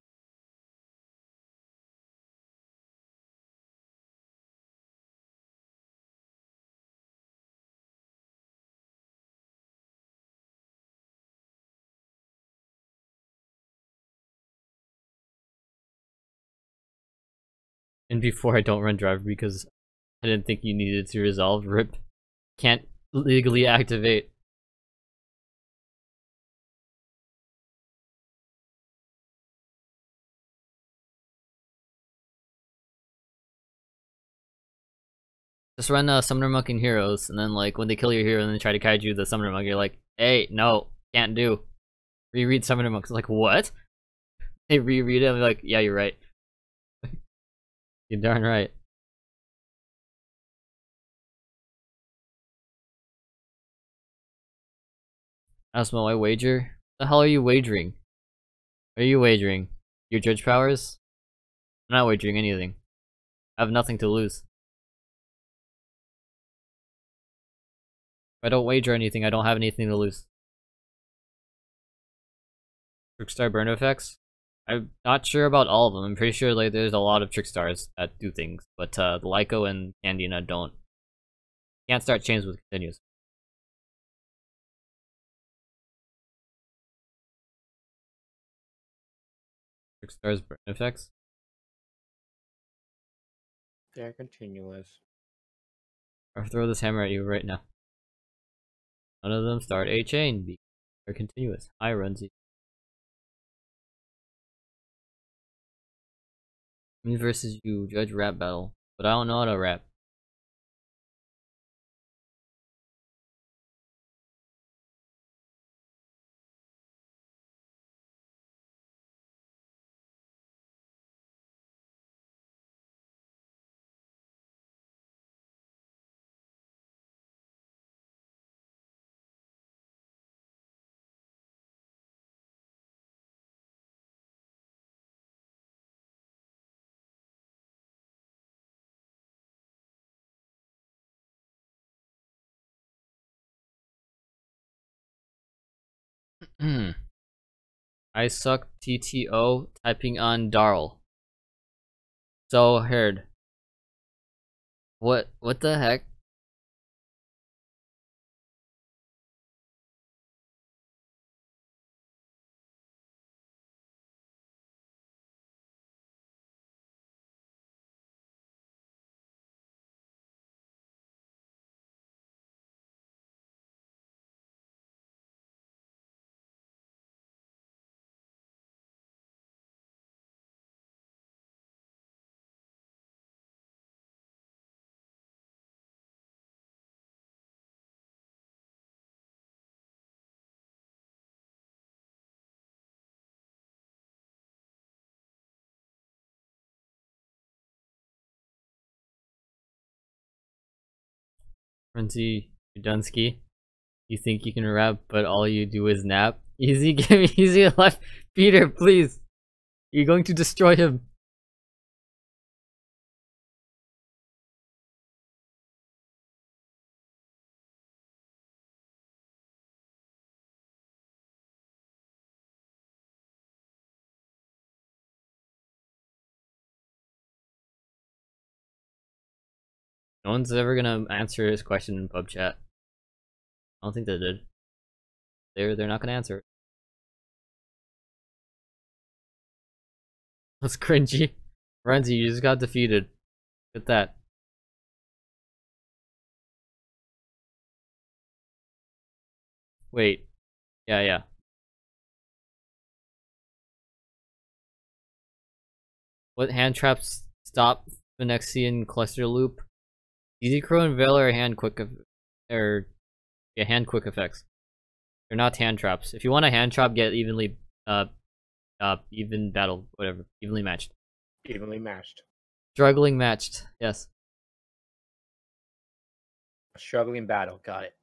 And before I don't run driver because I didn't think you needed to resolve. RIP. Can't legally activate. Just run Summoner Monk in Heroes, and then like when they kill your hero and then try to kaiju the Summoner Monk, you're like, hey, no, can't do. Reread Summoner Monk. It's like, what? They reread it, and I'm like, yeah, you're right. You're darn right. That's my wager. The hell are you wagering? Are you wagering? Your judge powers? I'm not wagering anything. I have nothing to lose. If I don't wager anything, I don't have anything to lose. Trickstar burn effects? I'm not sure about all of them. I'm pretty sure like there's a lot of Trickstars that do things, but the Lyco and Candina don't. Can't start chains with continuous. Trickstar's burn effects? They're continuous. Or throw this hammer at you right now. None of them start a chain. They're continuous. Hi, Runzy. Me versus you, judge rap battle. But I don't know how to rap. I suck TTO typing on Darl. So heard. What the heck? Runty Dunsky, you think you can rap, but all you do is nap? Easy, give me easy life. Peter, please. You're going to destroy him. No one's ever gonna answer his question in pub chat. I don't think they did. They're not gonna answer it. That's cringy. Renzi, you just got defeated. Look at that. Wait. Yeah. What hand traps stop Phoenician cluster loop? Easy Crow and Veil are hand quick hand quick effects. They're not hand traps. If you want a hand trap, get evenly even battle, whatever. Evenly matched. Evenly matched. Struggling matched, yes. Struggling battle, got it.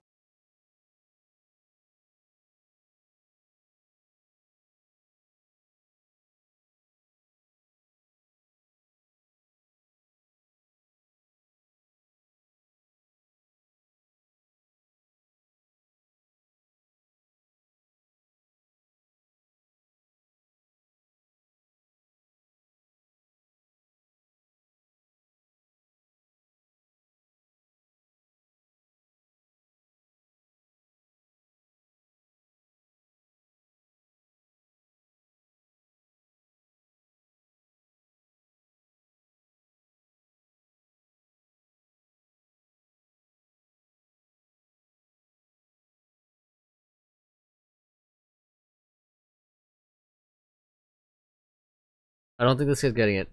I don't think this kid's getting it.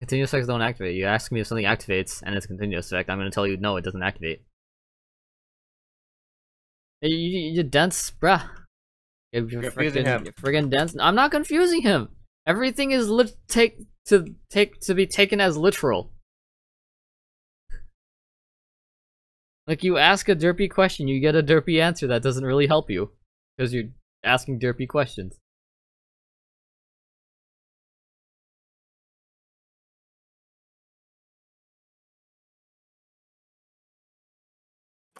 Continuous effects don't activate. You ask me if something activates and it's a continuous effect, I'm gonna tell you no, it doesn't activate. Hey, you're dense, bruh. You're confusing him. You're friggin' dense. I'm not confusing him. Everything is to be taken as literal. Like, you ask a derpy question, you get a derpy answer that doesn't really help you because you're asking derpy questions.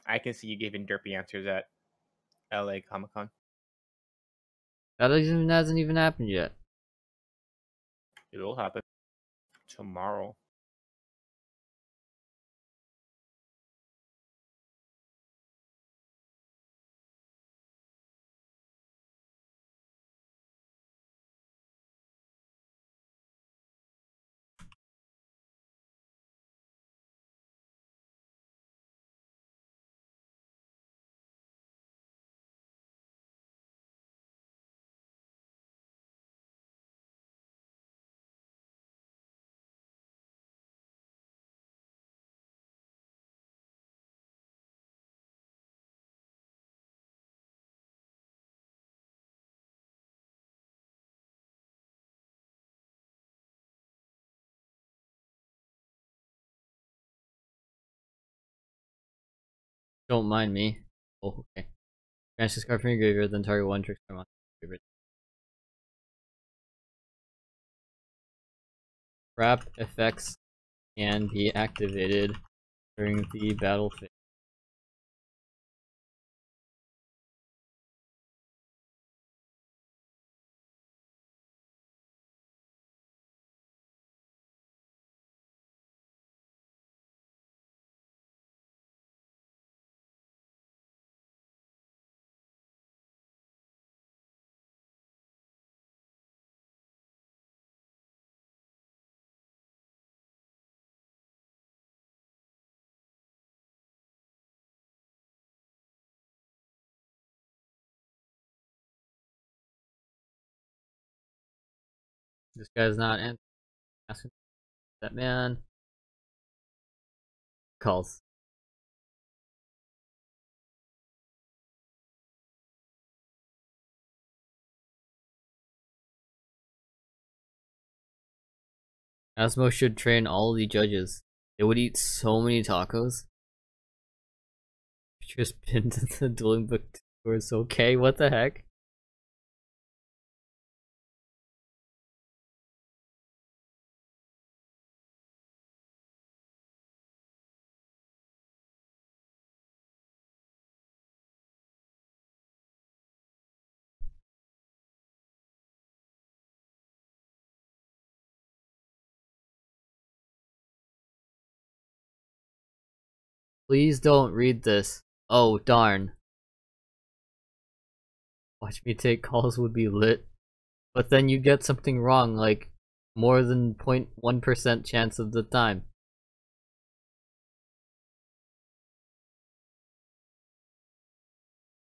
I can see you giving derpy answers at LA Comic Con. That hasn't even happened yet. It'll happen tomorrow. Don't mind me. Oh, okay. Banish this card from your graveyard, then target one trick card monster from your graveyard. Trap effects can be activated during the battle phase. This guy's not asking that man. Calls. Asmo should train all the judges. They would eat so many tacos. Just pinned to the dueling book tours. Okay, what the heck? Please don't read this. Oh, darn. Watch me take calls would be lit. But then you get something wrong, like more than 0.1% chance of the time.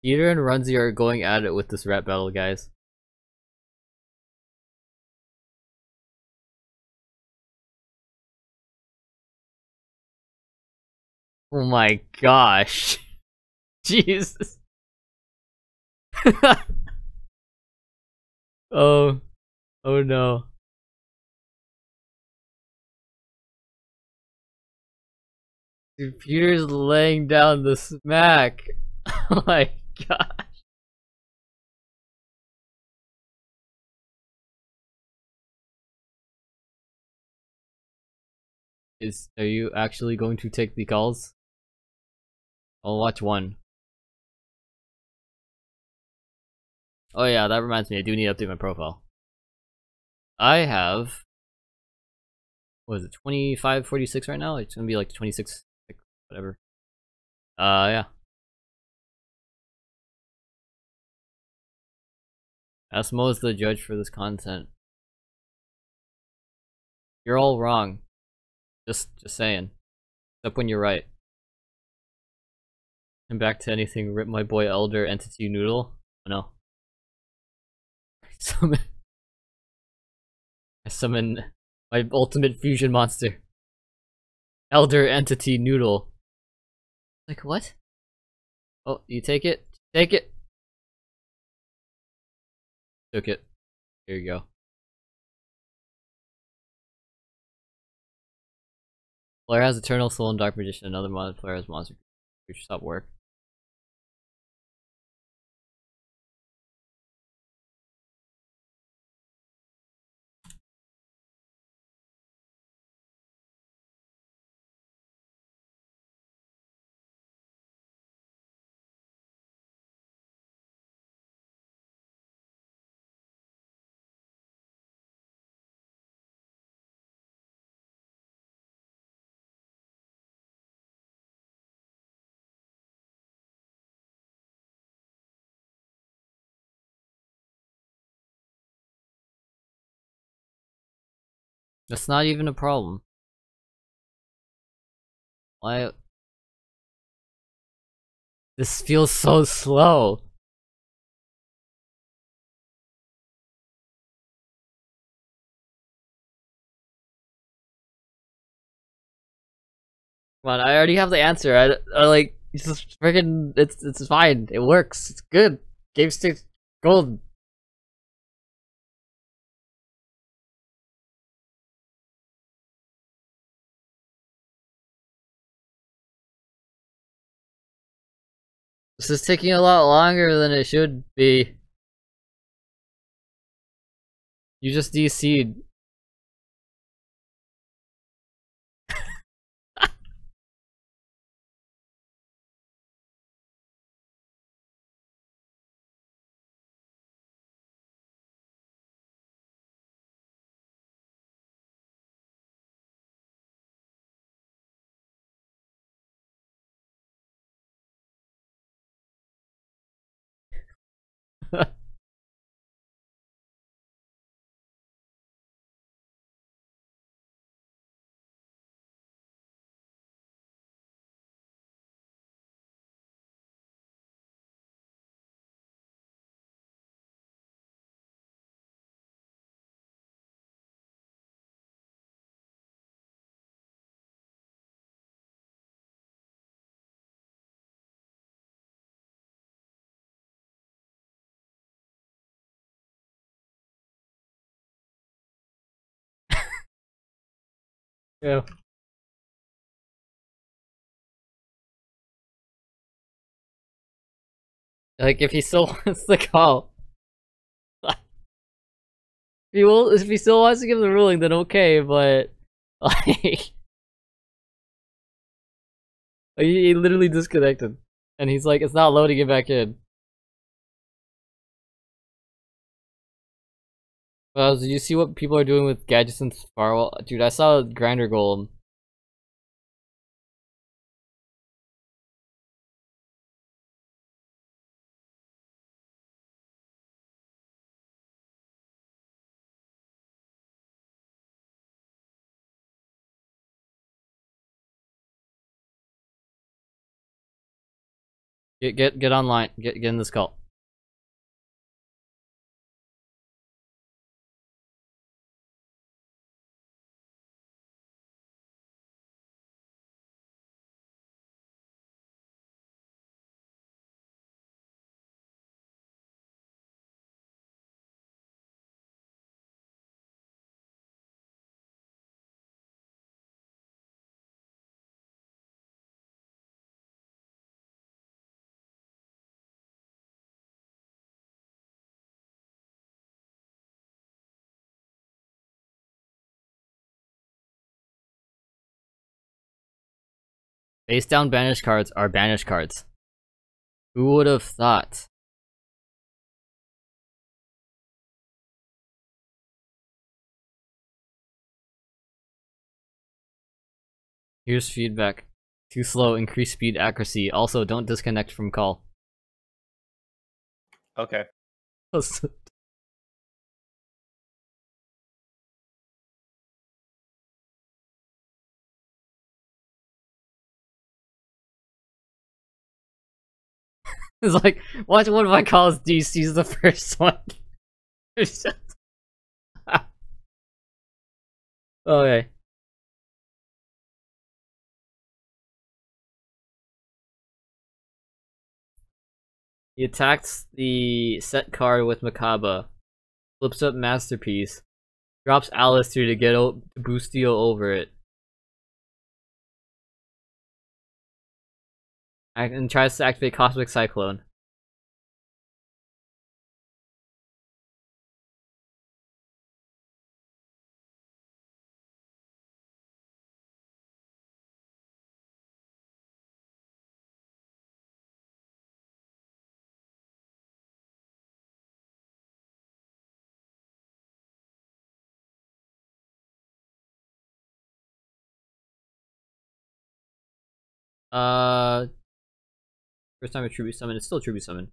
Peter and Runzi are going at it with this rap battle, guys. Oh my gosh. Jesus. Oh. Oh no. Dude, Peter's laying down the smack. Oh my god. Are you actually going to take the calls? I'll watch one. Oh yeah, that reminds me, I do need to update my profile. I have, what is it, 2546 right now? It's gonna be like 26, whatever. Yeah. Asmo is the judge for this content. You're all wrong. Just saying. Except when you're right. And back to anything, rip my boy Elder Entity Noodle. Oh no. I summon my ultimate fusion monster. Elder Entity Noodle. Like, what? Oh, you take it? Take it! Took it. Here you go. Player has Eternal Soul and Dark Magician. Another player has Monster Creature. Stop work. That's not even a problem. Why? This feels so slow. Come on, I already have the answer. I like, it's just freaking. It's fine. It works. It's good. Game Stick's gold. This is taking a lot longer than it should be. You just DC'd. Yeah. Like, if he still wants to call. If he still wants to give the ruling, then okay, but like he literally disconnected. And he's like, it's not loading it back in. Did you see what people are doing with gadgets and firewall? Dude, I saw Grinder Golem. Get online. Get in this call. Face down banish cards are banish cards. Who would have thought? Here's feedback. Too slow, increase speed, accuracy. Also, don't disconnect from call. Okay. It's like, watch one of my calls DC's the first one. Okay. He attacks the set card with Makaba, flips up Masterpiece, drops Alistair to get Boostio over it. And tries to activate Cosmic Cyclone. Uh, First time a tribute summon, it's still a tribute summon.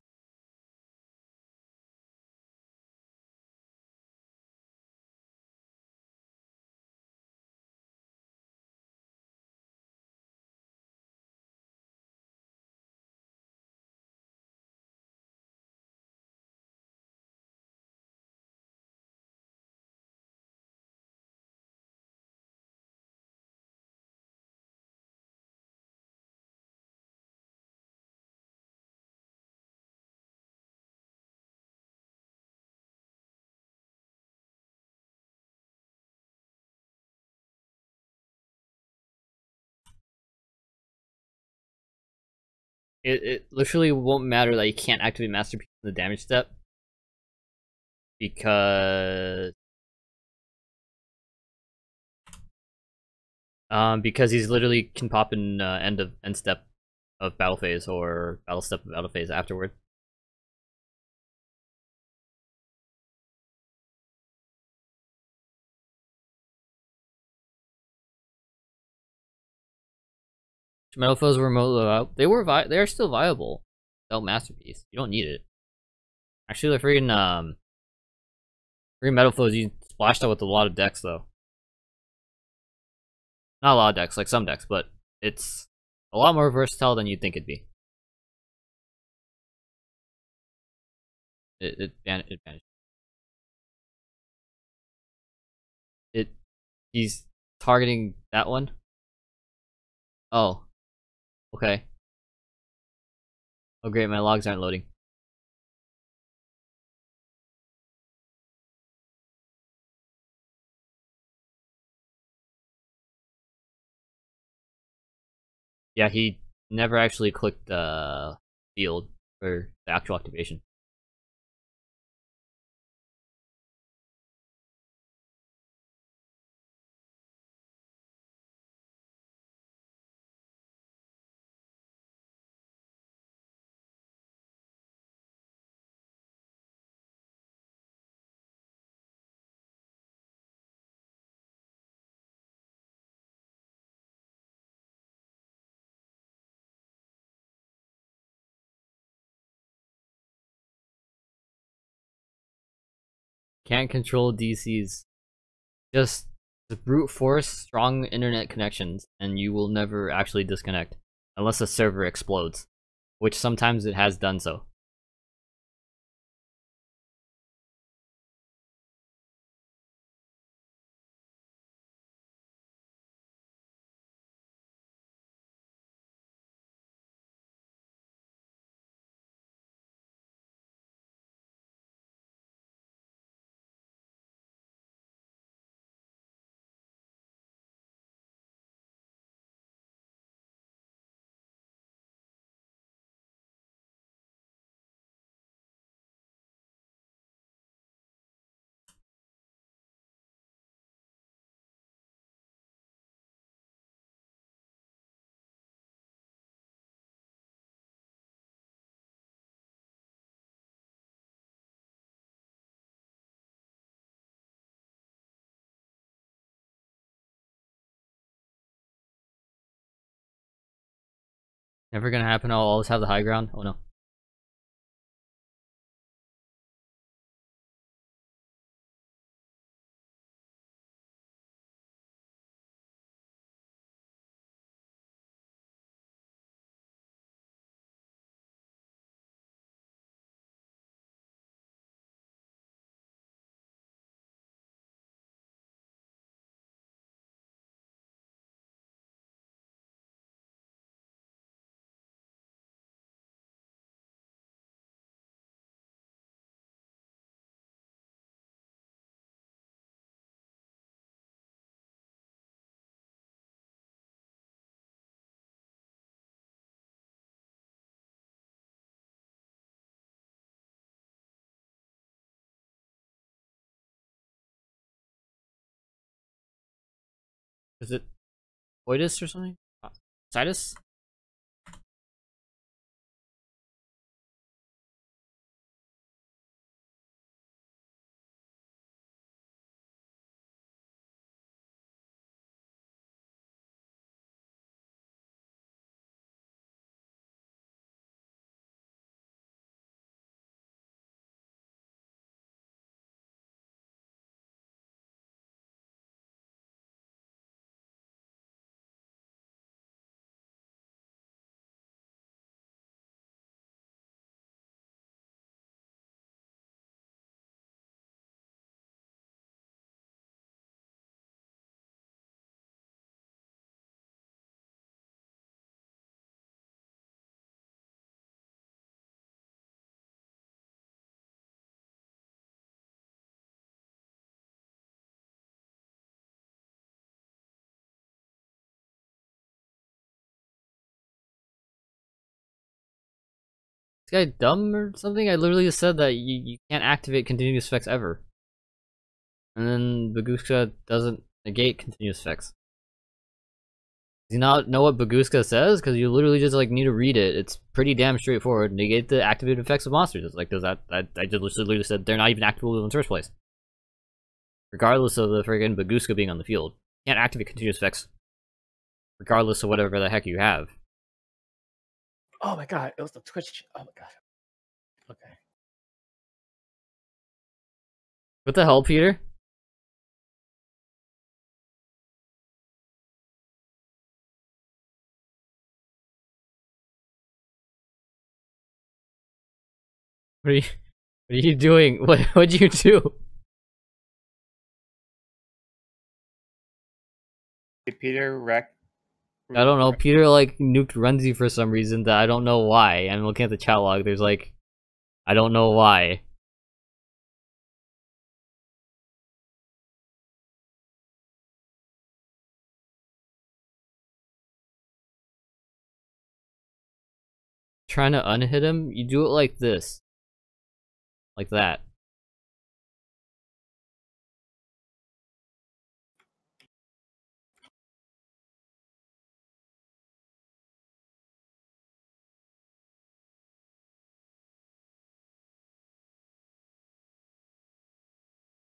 It literally won't matter that you can't activate Masterpiece in the damage step. Because he's literally can pop in end step of battle phase or battle step of battle phase afterward. Metal foes were they are still viable without Masterpiece. You don't need it. Actually, the freaking metal foes you splashed out with a lot of decks though. Not a lot of decks, like some decks, but it's a lot more versatile than you'd think it'd be. It vanished. He's targeting that one. Oh, okay. Oh great, my logs aren't loading. Yeah, he never actually clicked the field for the actual activation. Can't control DCs. Just brute force strong internet connections, and you will never actually disconnect unless the server explodes, which sometimes it has done so. Never gonna happen. I'll always have the high ground. Oh no. Is it coitus or something? Citus? This guy dumb or something? I literally just said that you can't activate continuous effects ever. And then Baguska doesn't negate continuous effects. Do you not know what Baguska says? Because you literally just like need to read it. It's pretty damn straightforward. Negate the activated effects of monsters. It's like, does that I just literally said they're not even activable in the first place. Regardless of the friggin' Baguska being on the field. You can't activate continuous effects. Regardless of whatever the heck you have. Oh my god, it was the Twitch. Oh my god. Okay. What the hell, Peter? What are you doing? What'd you do? Did Peter wreck? I don't know. Peter like nuked Renzi for some reason that I don't know why. I'm looking at the chat log. There's like, I don't know why. Trying to unhit him, you do it like this. Like that.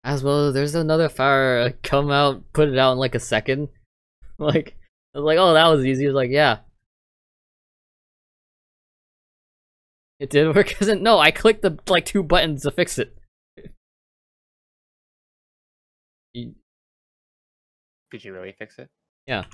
As well, there's another fire come out, put it out in like a second. Like, I was like, oh, that was easy. It was like, yeah. It did work, isn't? No, I clicked the like 2 buttons to fix it. Did you really fix it? Yeah.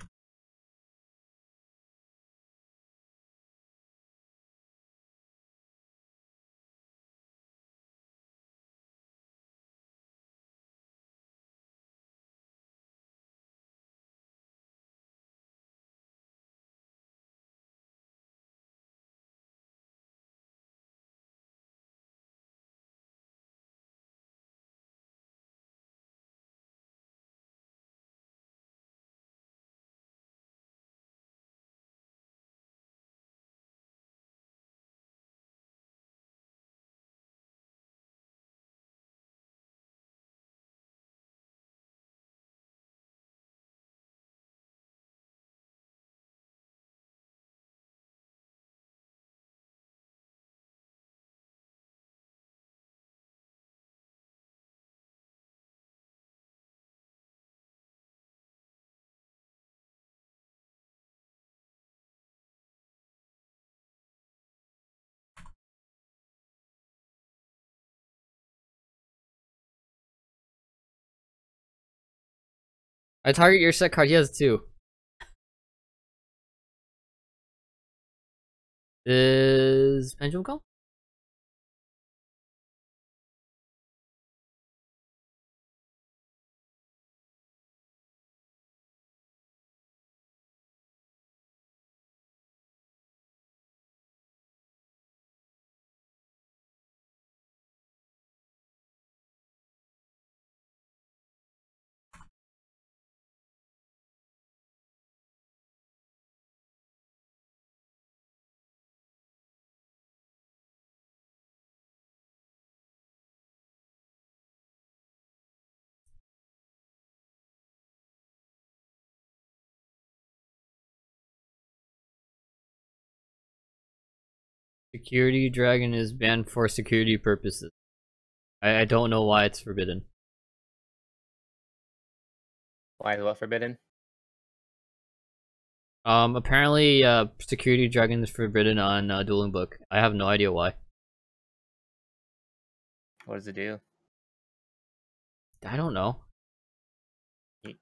I target your set card. He has 2. Is Pendulum Call? Security Dragon is banned for security purposes. I don't know why it's forbidden. Why is what forbidden? Apparently, Security Dragon is forbidden on Dueling Book. I have no idea why. What does it do? I don't know. You,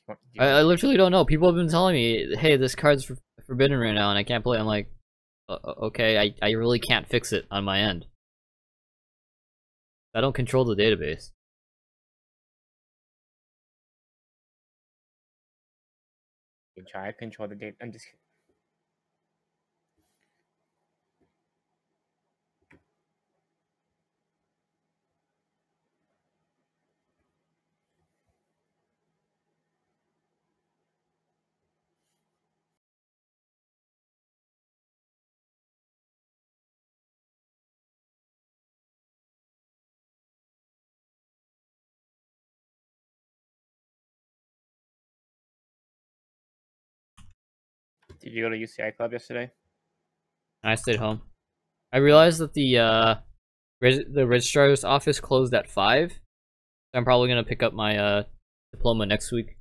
do I literally don't know. People have been telling me, hey, this card's forbidden right now and I can't play it. I'm like, okay, I really can't fix it on my end. I don't control the database. you try to control the data. I'm just kidding. Did you go to UCI club yesterday? I stayed home. I realized that the registrar's office closed at 5. So I'm probably gonna pick up my diploma next week.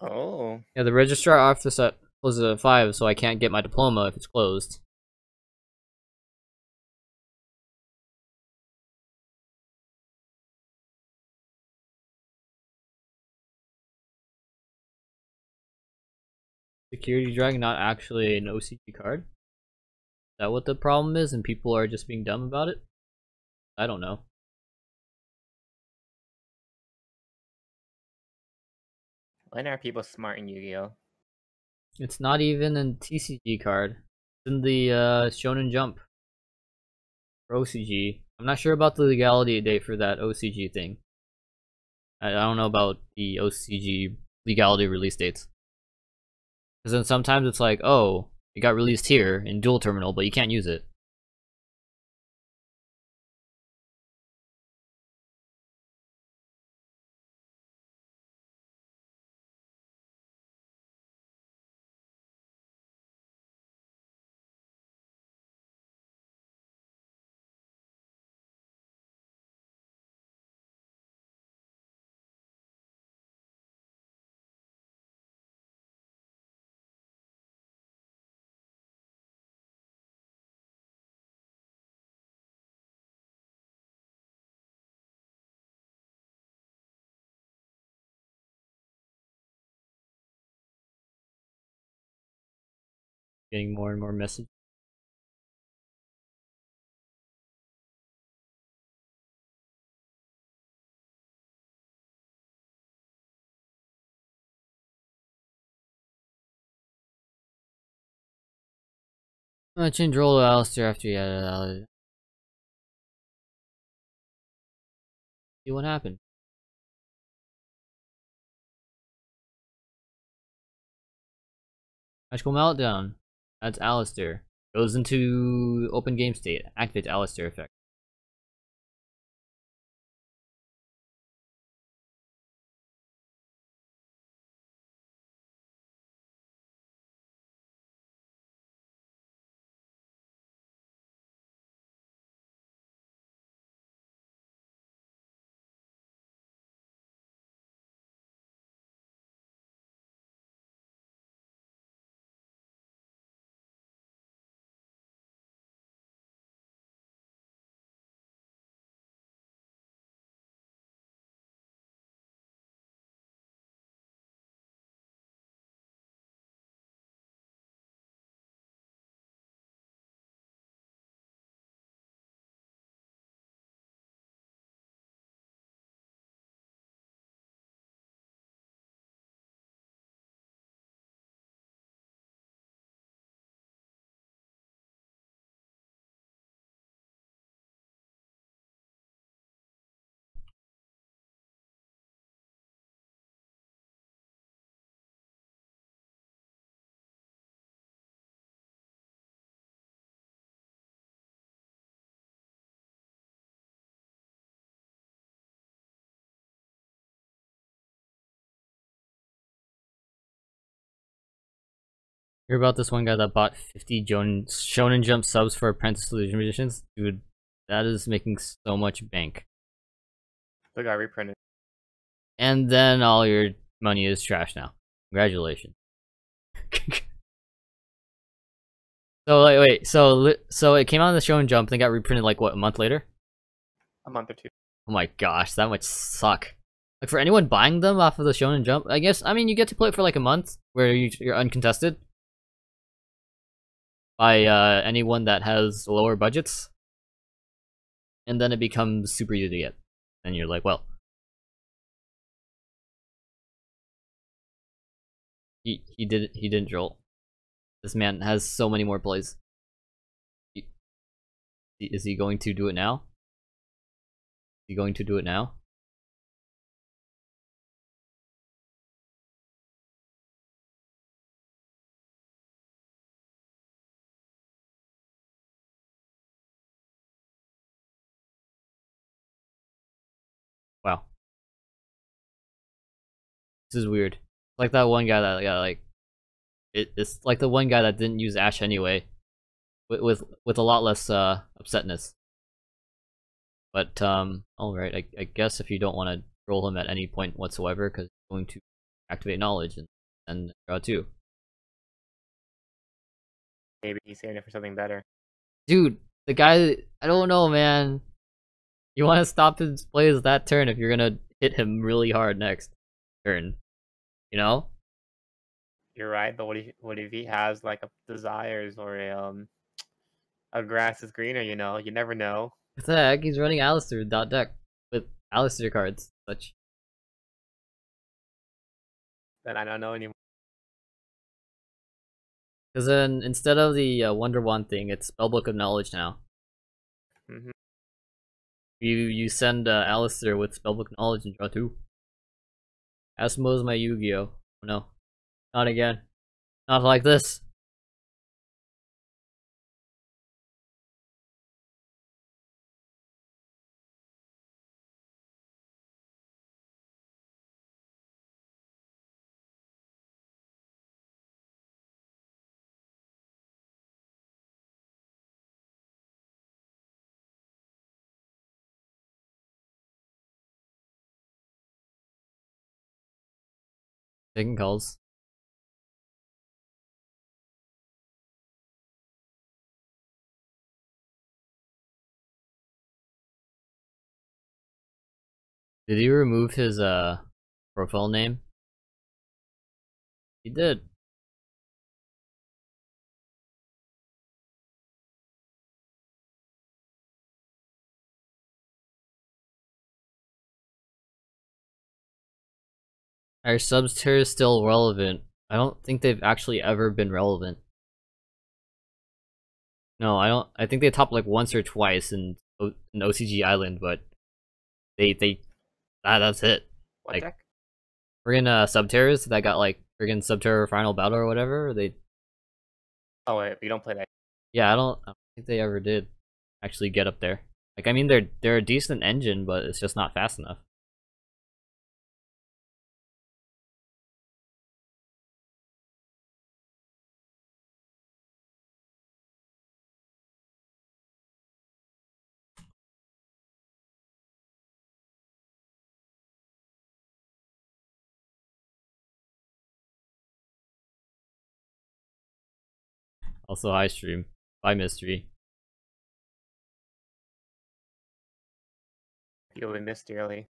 Oh, Yeah, the registrar office closes at 5, so I can't get my diploma if it's closed. Security Dragon not actually an OCG card? Is that what the problem is and people are just being dumb about it? I don't know. when are people smart in Yu-Gi-Oh? It's not even a TCG card. It's in the Shonen Jump for OCG. I'm not sure about the legality date for that OCG thing. I don't know about the OCG legality release dates. Because then sometimes it's like, oh, it got released here in Dual Terminal, but you can't use it. Getting more and more messages. Change role to Alistair after you added Alistair. See what happened. Magical Meltdown. That's Alistair. Goes into open game state. Activates Alistair effect. Hear about this one guy that bought 50 Shonen Jump subs for Apprentice Illusion Magicians? Dude, that is making so much bank. They got reprinted. And then all your money is trash now. Congratulations. So like, wait, so it came out on the Shonen Jump, then got reprinted like what, a month later? A month or two. Oh my gosh, that much suck. Like for anyone buying them off of the Shonen Jump, I guess, I mean, you get to play it for like a month where you're uncontested by anyone that has lower budgets, and then it becomes super easy to get. And you're like, well, he didn't Joel. This man has so many more plays. Is he going to do it now? Is he going to do it now? Wow. This is weird. Like that one guy that got like it's like the one guy that didn't use Ash anyway, with a lot less upsetness. But all right, I guess if you don't want to roll him at any point whatsoever, because he's going to activate knowledge and draw 2. Maybe he's saving it for something better. Dude, the guy, I don't know, man. You want to stop his plays that turn if you're gonna hit him really hard next turn, you know? You're right, but what if he has like a desires or a grass is greener? You know, you never know. What the heck? He's running Alistair dot deck with Alistair cards, such. Then I don't know anymore. Because then instead of the Wonder Wand thing, it's Spellbook of Knowledge now. Mm-hmm. You send Alistair with Spellbook of Knowledge and draw 2. Asmo's my Yu-Gi-Oh! Oh no. Not again. Not like this. Taking calls. Did he remove his profile name? He did. Are subs tiers still relevant? I don't think they've actually ever been relevant. No, I don't. I think they topped like once or twice in OCG Island, but that's it. What Like, deck? friggin' Subterrors that got like friggin' Subterror Final Battle or whatever. Oh wait, you don't play that. Yeah, I don't think they ever did actually get up there. Like, I mean, they're a decent engine, but it's just not fast enough. Also, high stream by Mystery. You'll be missed dearly.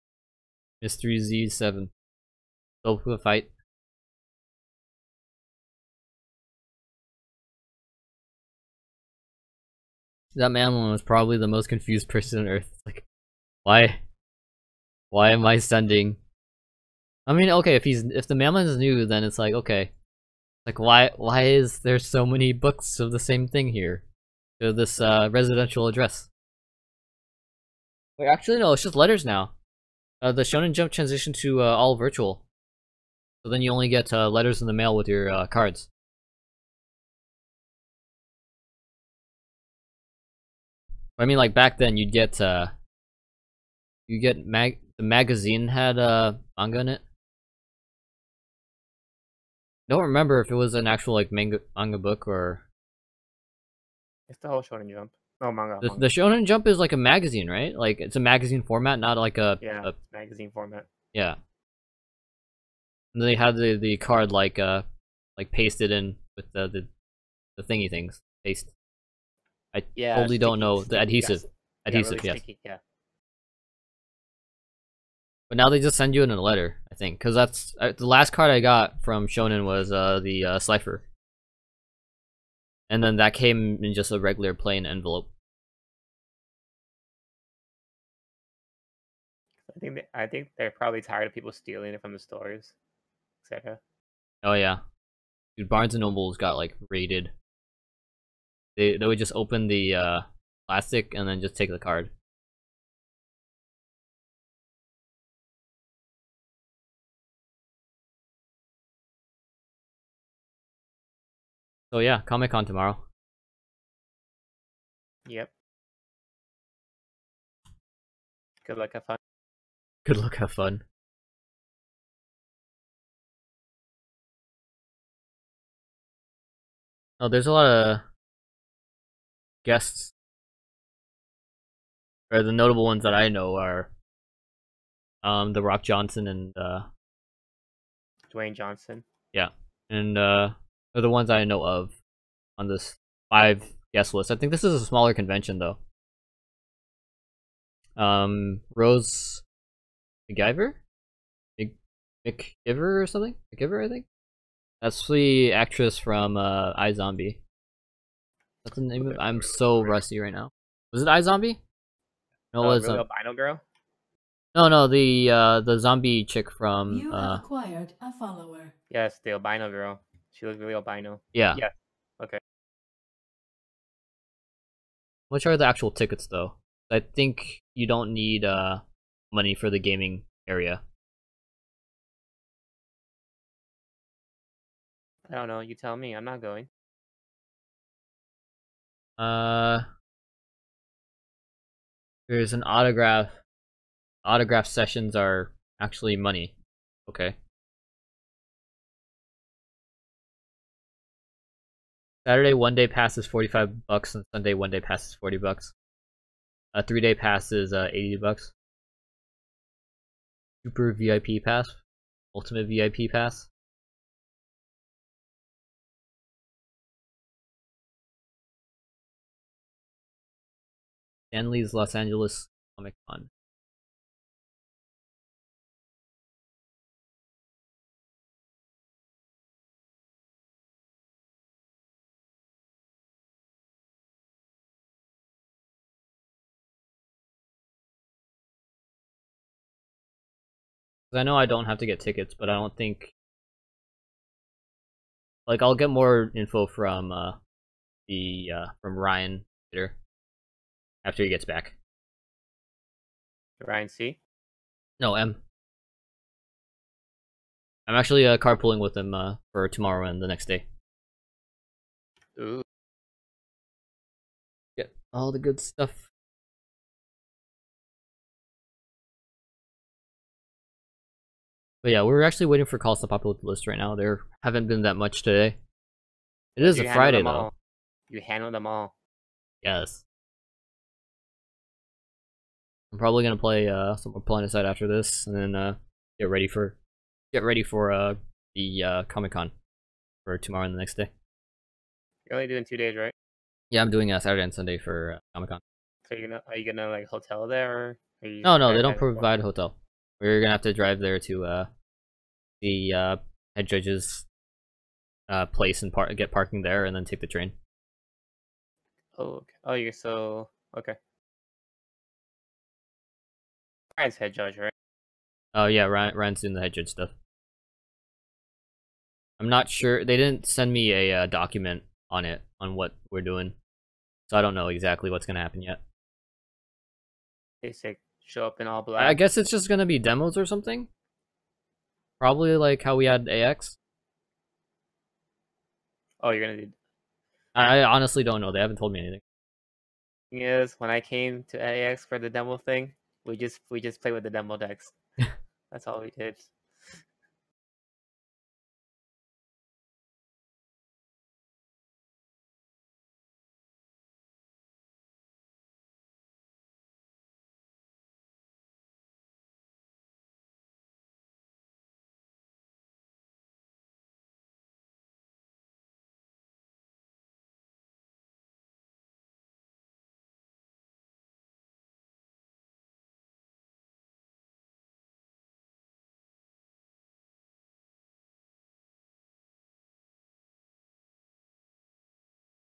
Mystery Z7. Go for the fight. That man was probably the most confused person on earth. It's like, why am I sending? I mean, okay, if the mailman is new, then it's like, okay, like why is there so many books of the same thing here to this residential address? Wait, actually no, it's just letters now. The Shonen Jump transitioned to all virtual, so then you only get letters in the mail with your cards. I mean, like back then, you'd get the magazine had manga in it. Don't remember if it was an actual like manga book or It's the whole Shonen Jump. No manga. the manga. Shonen Jump is like a magazine, right? Like it's a magazine format, not like Yeah, it's magazine format. yeah. And then they had the card like pasted in with the thingy things. Paste. I Yeah, totally don't sticky- know the sticky, adhesive. yes. Adhesive, really yes. sticky, yeah. But now they just send you in a letter, I think, because that's the last card I got from Shonen was the Slifer, and then that came in just a regular plain envelope. I think they're probably tired of people stealing it from the stores, etc. Oh yeah, dude, Barnes and Noble's got like raided. They would just open the plastic and then just take the card. So yeah, Comic-Con tomorrow. Yep. Good luck, have fun. Good luck, have fun. Oh, there's a lot of guests. Or the notable ones that I know are The Rock Johnson and Dwayne Johnson. yeah. And are the ones I know of on this 5 guest list. I think this is a smaller convention though. Rose McGiver? McGiver or something? McGiver, I think? That's the actress from iZombie. That's the name of it? I'm so rusty right now. Was it iZombie? No, it was Real Albino Girl? no, the zombie chick from You have acquired a follower. Yes, the albino girl. She looks really albino. yeah. Yeah. Okay. Which are the actual tickets though? I think you don't need money for the gaming area. I don't know. You tell me. I'm not going. There's an autograph. Autograph sessions are actually money. Okay. Saturday 1-day pass is $45 and Sunday 1-day pass is $40. A 3-day pass is $80. Super VIP pass, Ultimate VIP pass. Stanley's Los Angeles Comic Con. I know I don't have to get tickets, but I don't think like I'll get more info from from Ryan later after he gets back. Ryan C. No, M. I'm actually carpooling with him for tomorrow and the next day. Ooh. Get all the good stuff. But yeah, we're actually waiting for calls to populate the list right now. There haven't been that much today. It is a Friday though. You handle them all. Yes. I'm probably gonna play some more Planetside after this, and then get ready for the Comic-Con for tomorrow and the next day. You're only doing 2 days, right? Yeah, I'm doing Saturday and Sunday for Comic-Con. So are you gonna like hotel there, or are you No, they driving don't back and provide a hotel. We're gonna have to drive there to the head judge's place and get parking there, and then take the train. forth? Oh, okay. Oh, you're so okay. Ryan's head judge, right? Oh yeah, Ryan's doing the head judge stuff. I'm not sure. They didn't send me a document on it, on what we're doing, so I don't know exactly what's gonna happen yet. They say show up in all black. I guess it's just gonna be demos or something. Probably like how we had AX. Oh, you're gonna do. I honestly don't know. They haven't told me anything. Thing is, when I came to AX for the demo thing, we just played with the demo decks. That's all we did.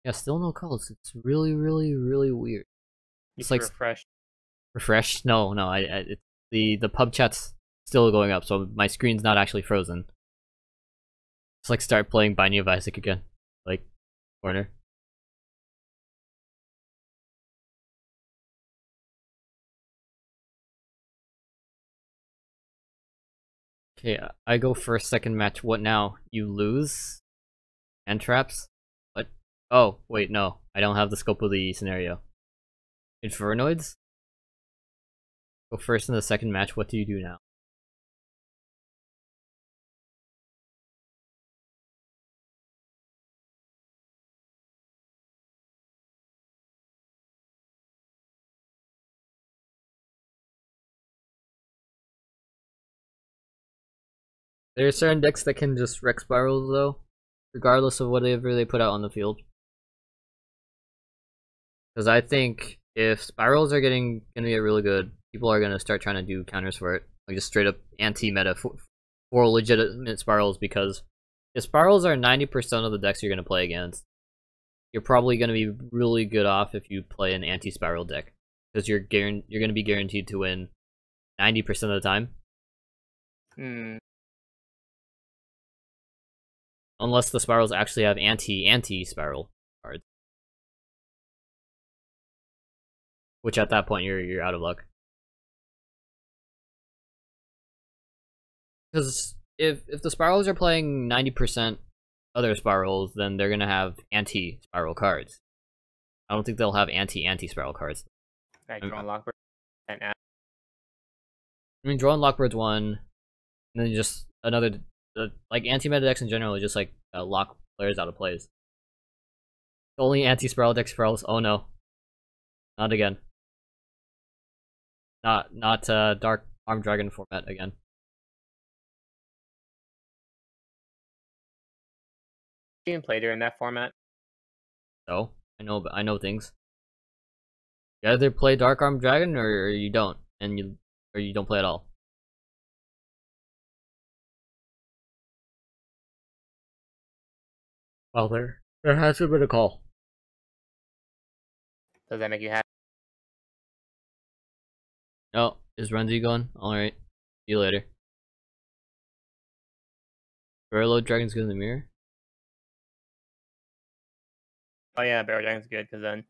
Yeah, still no calls. It's really, really, really weird. You It's should like refresh. refresh. No, no. The pub chat's still going up, so my screen's not actually frozen. It's like start playing Binding of Isaac again, like corner. Okay, I go first. Second match. What now? You lose. Hand traps. What? Oh wait, no. I don't have the scope of the scenario. Infernoids. Go first in the second match. What do you do now? There are certain decks that can just wreck spirals though, regardless of whatever they put out on the field. Because I think if spirals are gonna get really good, people are gonna start trying to do counters for it, like just straight up anti-meta for legitimate spirals. Because if spirals are 90% of the decks you're gonna play against, you're probably gonna be really good off if you play an anti-spiral deck, because you're gonna be guaranteed to win 90% of the time. Unless the spirals actually have anti-spiral cards. Which at that point you're out of luck. Because if the spirals are playing 90% other spirals, then they're gonna have anti-spiral cards. I don't think they'll have anti-spiral cards. Like Drone Lockbird and I mean, Drone Lockbird's one, and then just another like anti-meta decks in general, just like lock players out of plays. Only anti-spiral deck spirals. Oh no, not again. Not Dark Arm Dragon format again. you even played her in that format. So I know things. You either play Dark Arm Dragon or you don't, and you don't play at all. Well, there hasn't been a call. Does that make you happy? Oh, is Renzi gone? Alright. See you later. Barrel Dragon's good in the mirror? Oh yeah, Barrel Dragon's good because then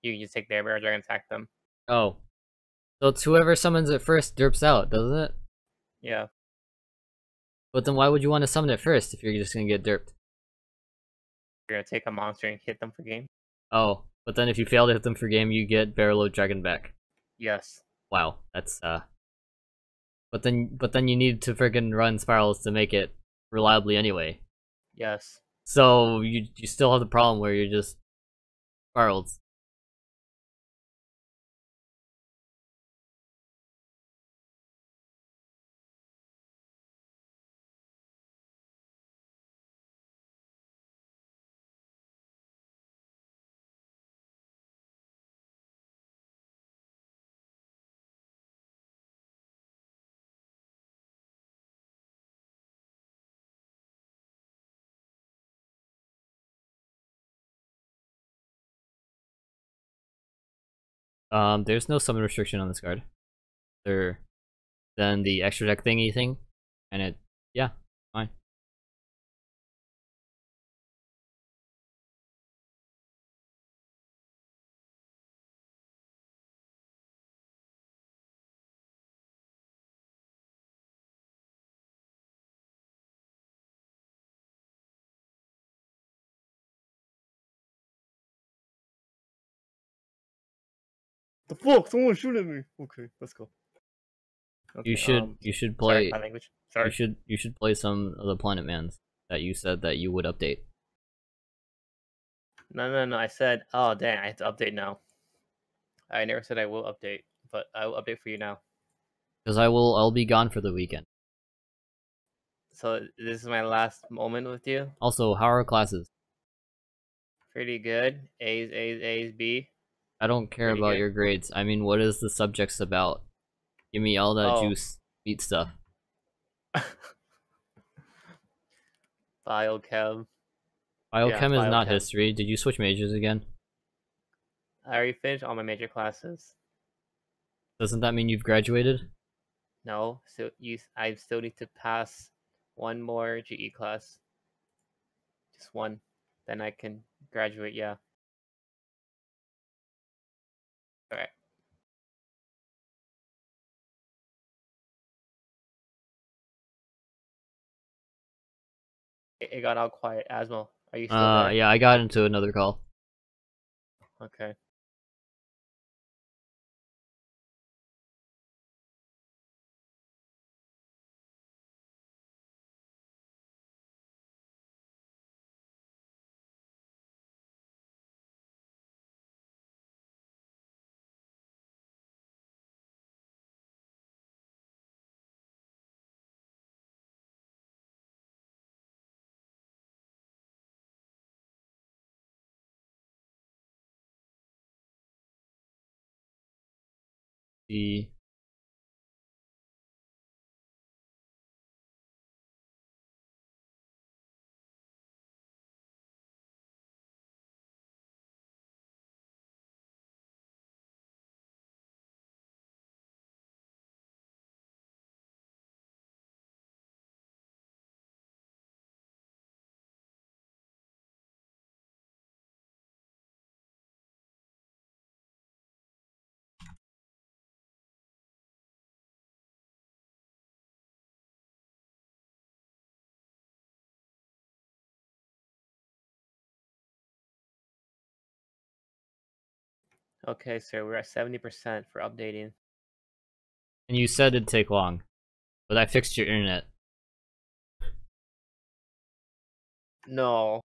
you can just take their Barrel Dragon, attack them. Oh. So it's whoever summons it first derps out, doesn't it? Yeah. But then why would you want to summon it first if you're just gonna get derped? You're gonna take a monster and hit them for game. Oh, but then if you fail to hit them for game, you get Barrel Dragon back. Yes. Wow, that's But then you need to freaking run spirals to make it reliably anyway. Yes. So you still have the problem where you're just spirals. There's no summon restriction on this card. Then the extra deck thingy thing, and yeah, fine. The fuck! Someone shoot at me. Okay, let's go. Okay, You should Sorry, play my language. Sorry. you should play some of the Planet Mans that you said that you would update. No. I said, oh dang, I have to update now. I never said I will update, but I will update for you now. Because I'll be gone for the weekend. So this is my last moment with you. Also, how are classes? Pretty good. A's, B. I don't care Pretty about good. your grades. I mean, what is the subjects about? Give me all that Oh. juice, beat stuff. Biochem. Biochem is not biochem. history. Did you switch majors again? I already finished all my major classes. Doesn't that mean you've graduated? No, so I still need to pass one more GE class. Just one. Then I can graduate, yeah. Alright. It got all quiet. Asmo, are you still there? Yeah, I got into another call. Okay. The Okay, sir, we're at 70% for updating. And you said it'd take long, but I fixed your internet. No.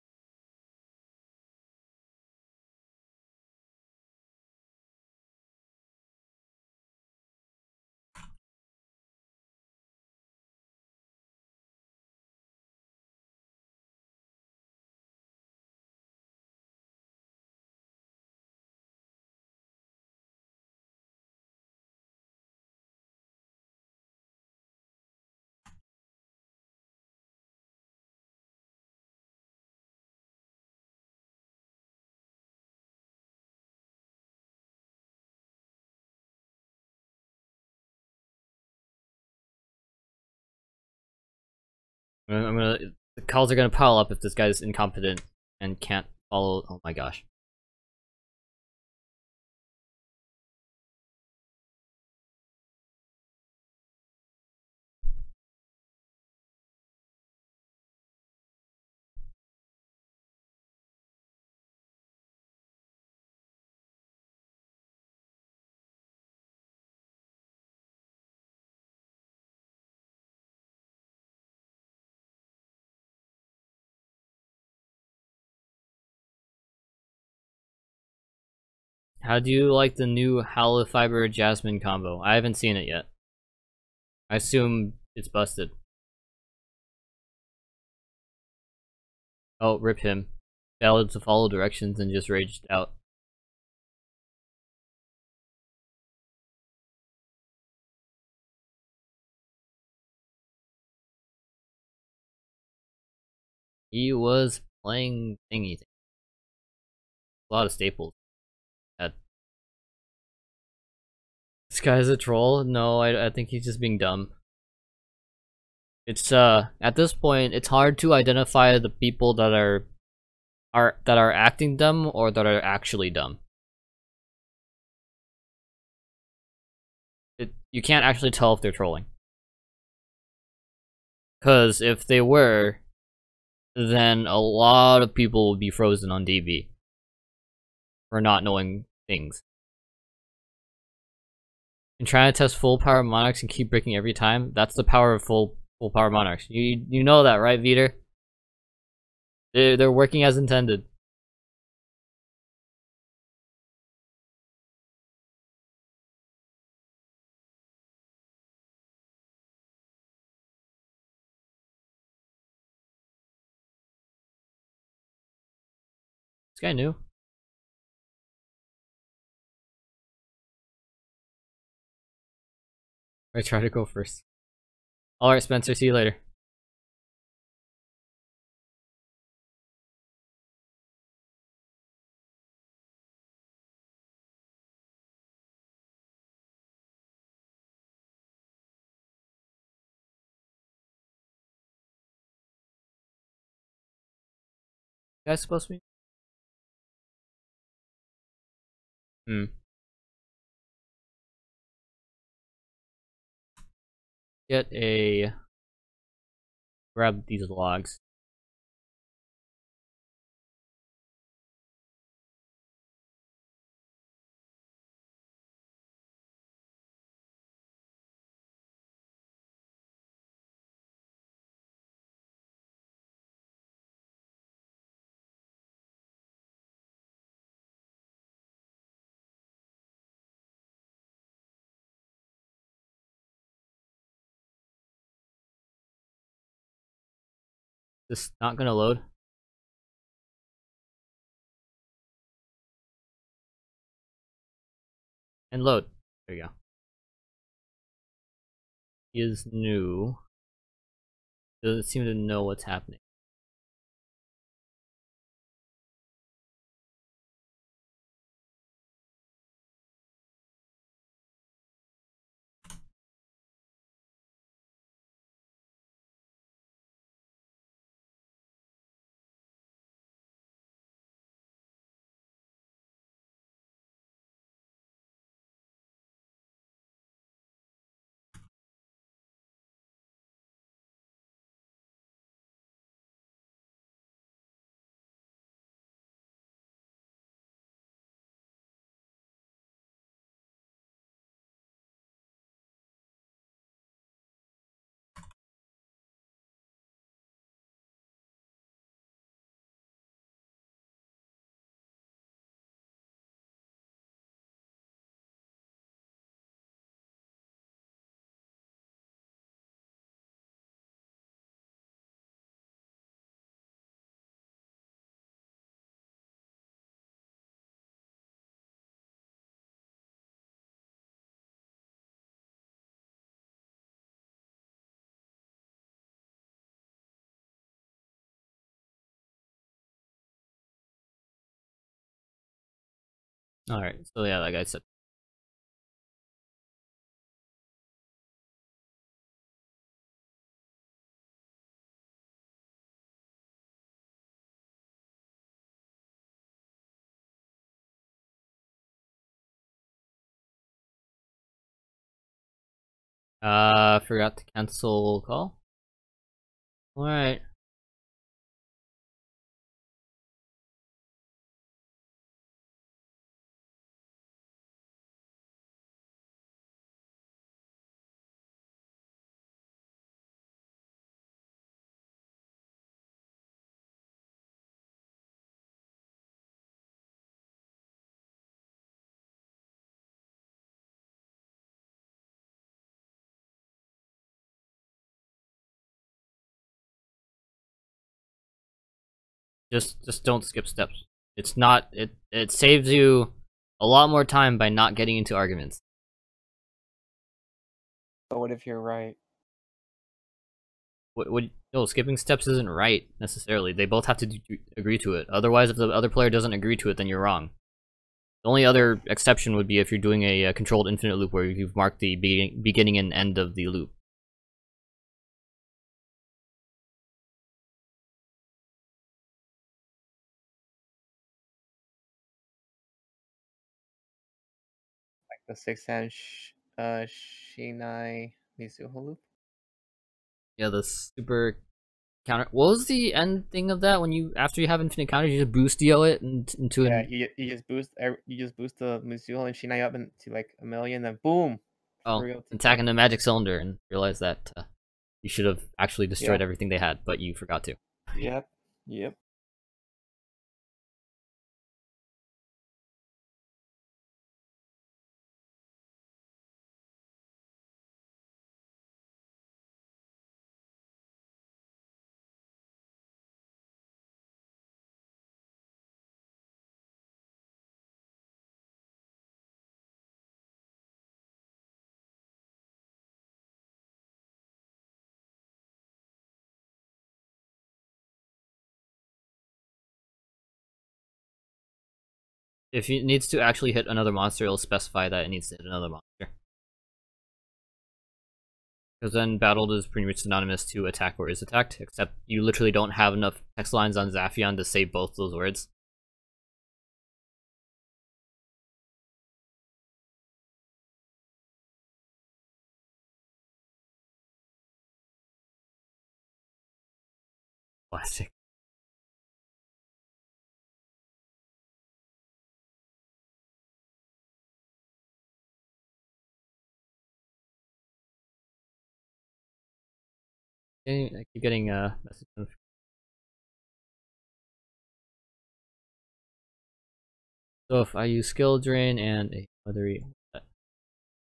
The calls are gonna pile up if this guy's incompetent and can't follow. Oh my gosh. How do you like the new Halo Fiber Jasmine combo? I haven't seen it yet. I assume it's busted. Oh, rip him. Failed to follow directions and just raged out. He was playing thingy. A lot of staples. This guy's a troll? No, I think he's just being dumb. It's at this point it's hard to identify the people that are acting dumb or that are actually dumb. You can't actually tell if they're trolling. Cause if they were, then a lot of people would be frozen on DB for not knowing things. And trying to test full power monarchs and keep breaking every time, that's the power of full power monarchs. You know that, right, Veter? They're working as intended. This guy knew. I try to go first. Alright, Spencer, see you later. You guys supposed to be? Hmm. Grab these logs. This not gonna load. And load. There you go. Is new. Doesn't seem to know what's happening. Alright, so yeah, like I said. Forgot to cancel call. Alright. Just don't skip steps. It's not it saves you a lot more time by not getting into arguments. But what if you're right? No, skipping steps isn't right necessarily. They both have to agree to it. Otherwise, if the other player doesn't agree to it, then you're wrong. The only other exception would be if you're doing a controlled infinite loop where you've marked the beginning and end of the loop. Like the 6-hand Shinai Mizuho loop? Yeah, the super counter. What was the end thing of that? When you after you have infinite counters, you just boost it into Yeah, an. you just boost the Mizuho and Shinai up into like a million, then boom. Oh, Royalty. attacking the magic cylinder and realize that you should have actually destroyed Yeah. everything they had, but you forgot to. Yep. Yep. If it needs to actually hit another monster, it'll specify that it needs to hit another monster. Because then battled is pretty much synonymous to attack or is attacked, except you literally don't have enough text lines on Zaphion to say both those words. Classic. I keep getting message. So if I use skill drain and a weathery, if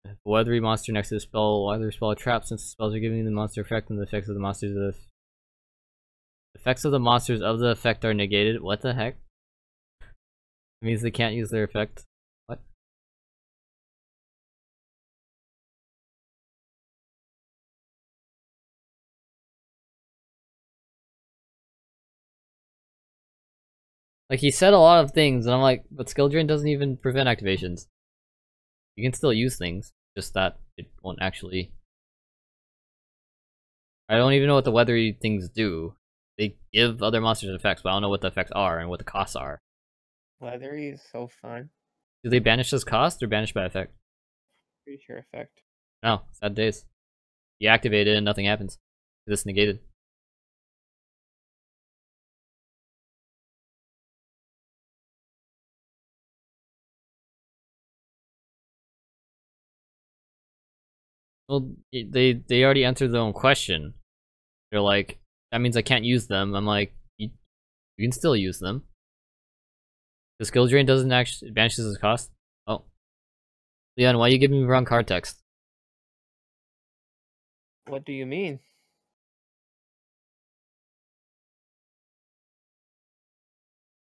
a weathery monster next to the spell, either spell trap, since the spells are giving the monster effect and the effects of the monsters of the effects of the monsters of the effect are negated. What the heck? It means they can't use their effect. What? Like, he said a lot of things, and I'm like, but skill drain doesn't even prevent activations. You can still use things, just that it won't actually. I don't even know what the weathery things do. They give other monsters effects, but I don't know what the effects are and what the costs are. Leathery is so fun. Do they banish this cost or banish by effect? Pretty sure effect. No, sad days. You activate it and nothing happens. It's negated. Well, they already answered their own question. They're like, that means I can't use them. I'm like, you can still use them. The skill drain doesn't actually banishes its cost. Oh, Leon, why are you giving me wrong card text? What do you mean?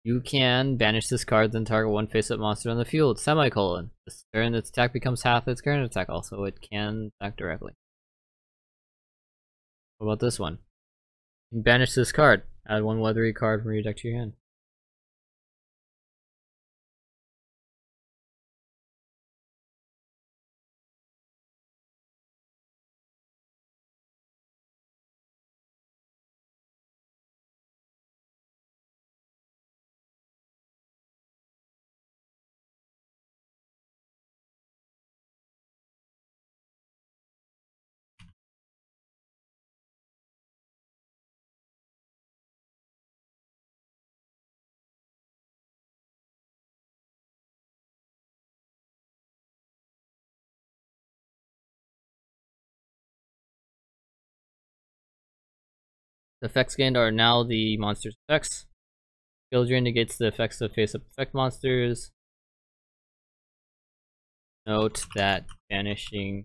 You can banish this card, then target one face-up monster on the field. Semicolon. This turn, its attack becomes half its current attack. Also, it can attack directly. What about this one? You can banish this card. Add one weathery card from your deck to your hand. The effects gained are now the monster's effects. Skill drain negates the effects of face-up effect monsters. Note that banishing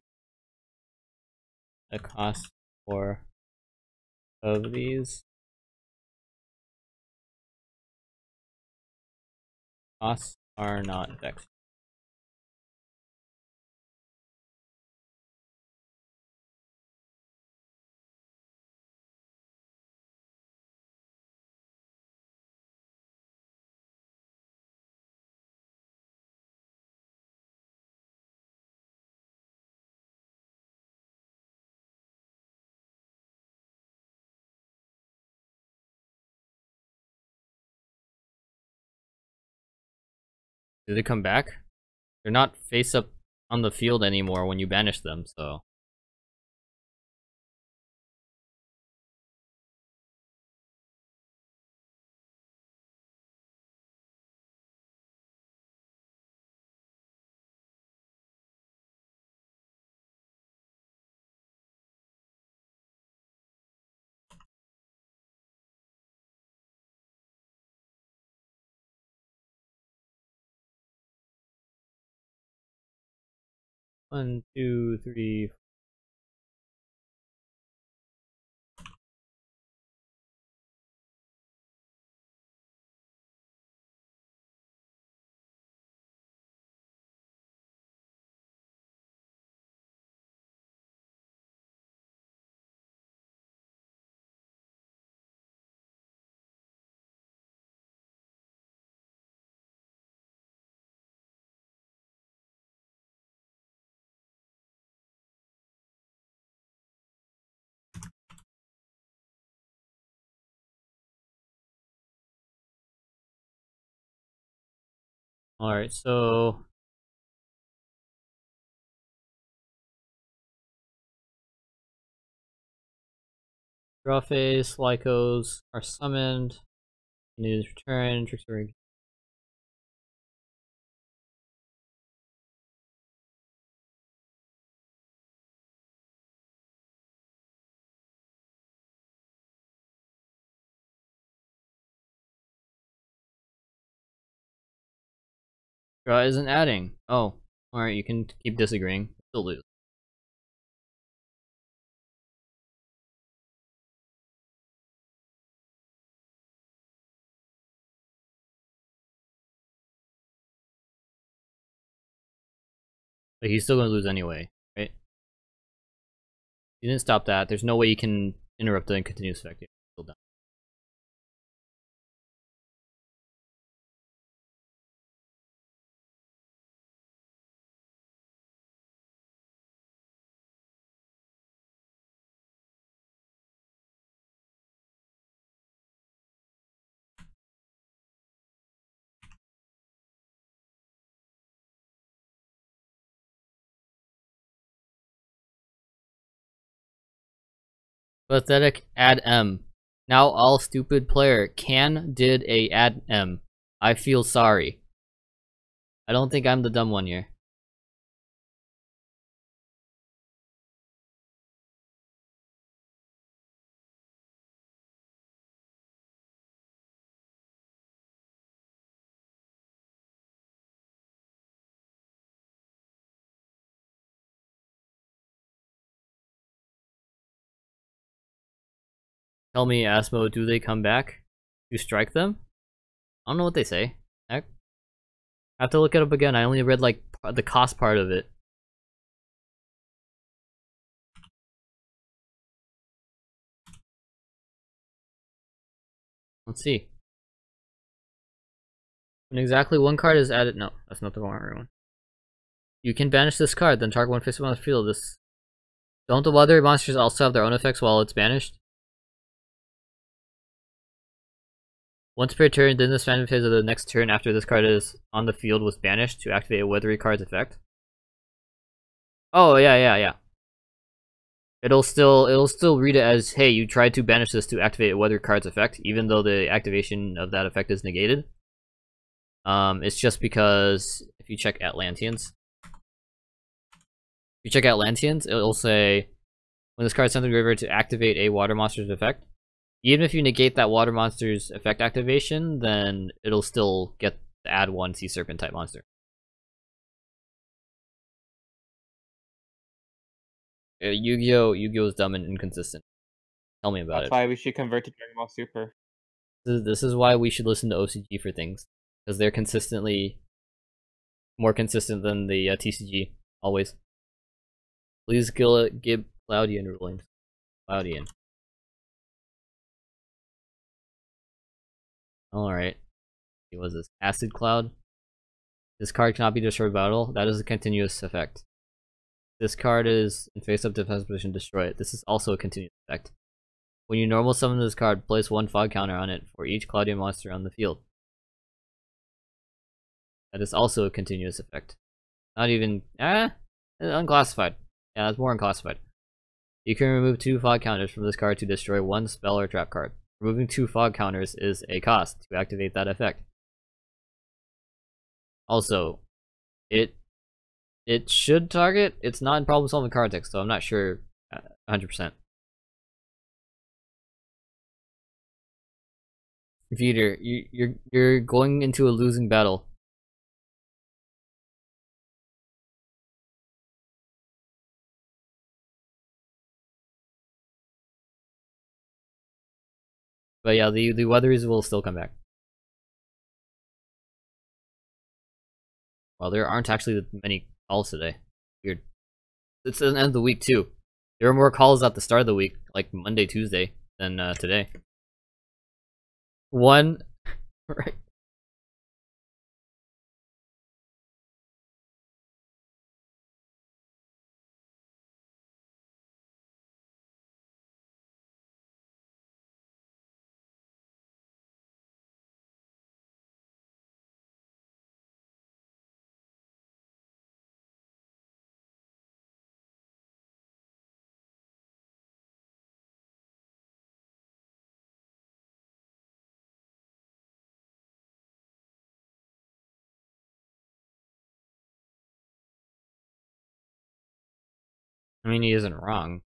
the cost for of these costs are not effects. Did they come back? They're not face up on the field anymore when you banish them, so. One, two, three, Alright, so draw phase, Lycos are summoned. News return, Trickster. Draw isn't adding. Oh, alright, you can keep disagreeing. Still lose. But he's still gonna lose anyway, right? You didn't stop that. There's no way you can interrupt the continuous effect. It's still done. Pathetic add M. Now all stupid player did a add M. I feel sorry. I don't think I'm the dumb one here. Tell me, Asmo, do they come back? You strike them? I don't know what they say. Heck. I have to look it up again. I only read like the cost part of it. Let's see. When exactly one card is added. No, that's not the wrong one. You can banish this card, then target one face on the field. This. Don't the other monsters also have their own effects while it's banished? Once per turn, then the spam phase of the next turn after this card is on the field was banished to activate a weathery card's effect. Oh yeah. It'll still read it as, hey, you tried to banish this to activate a weather card's effect, even though the activation of that effect is negated. It's just because if you check Atlanteans, it'll say when this card is sent to the river to activate a water monster's effect. Even if you negate that water monster's effect activation, then it'll still get the add one Sea Serpent type monster. Yu-Gi-Oh is dumb and inconsistent. Tell me about That's it. why we should convert to Dragon Ball Super. This is why we should listen to OCG for things, because they're consistently more consistent than the TCG, always. Please give Cloudian rulings. Cloudian. Alright. What was this? Acid Cloud? This card cannot be destroyed by battle. That is a continuous effect. This card is in face-up defense position, destroy it. This is also a continuous effect. When you normal summon this card, place one fog counter on it for each Cloudian monster on the field. That is also a continuous effect. Not even... unclassified. Yeah, that's more unclassified. You can remove 2 fog counters from this card to destroy 1 spell or trap card. Removing 2 fog counters is a cost to activate that effect. Also, it should target. It's not in problem solving card text, so I'm not sure 100%. Veeder, you're going into a losing battle. But yeah, the weathers will still come back. Well, there aren't actually many calls today. Weird. It's the end of the week too. There were more calls at the start of the week, like Monday, Tuesday, than today. One, right? I mean, he isn't wrong.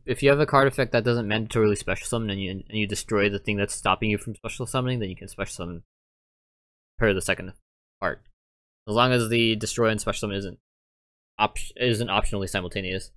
If you have a card effect that doesn't mandatorily special summon and you destroy the thing that's stopping you from special summoning, then you can special summon per the second part. As long as the destroy and special summon isn't optionally simultaneous.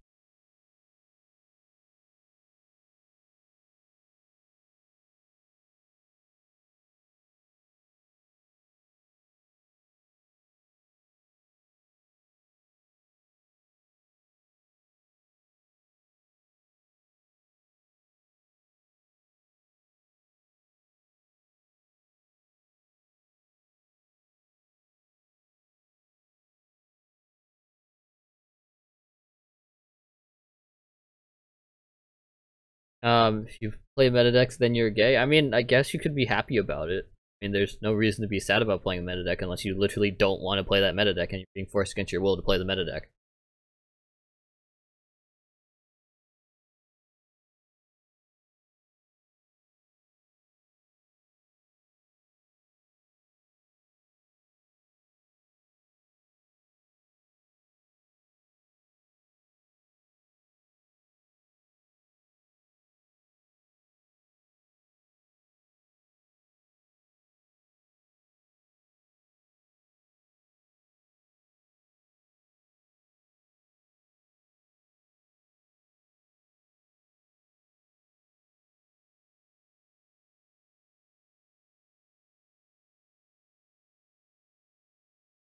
If you play meta decks, then you're gay. I mean, I guess you could be happy about it. I mean, there's no reason to be sad about playing a meta deck unless you literally don't want to play that meta deck and you're being forced against your will to play the meta deck.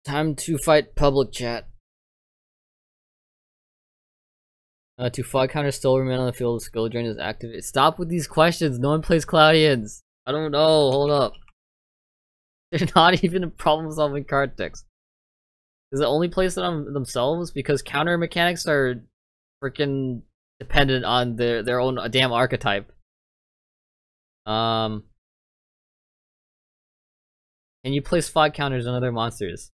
Time to fight public chat. To fog counter still remain on the field, skill drain is active. Stop with these questions. No one plays Cloudians. I don't know. Hold up. They're not even a problem solving card decks. Is it only placed on themselves? Because counter mechanics are freaking dependent on their own damn archetype. Can you place fog counters on other monsters?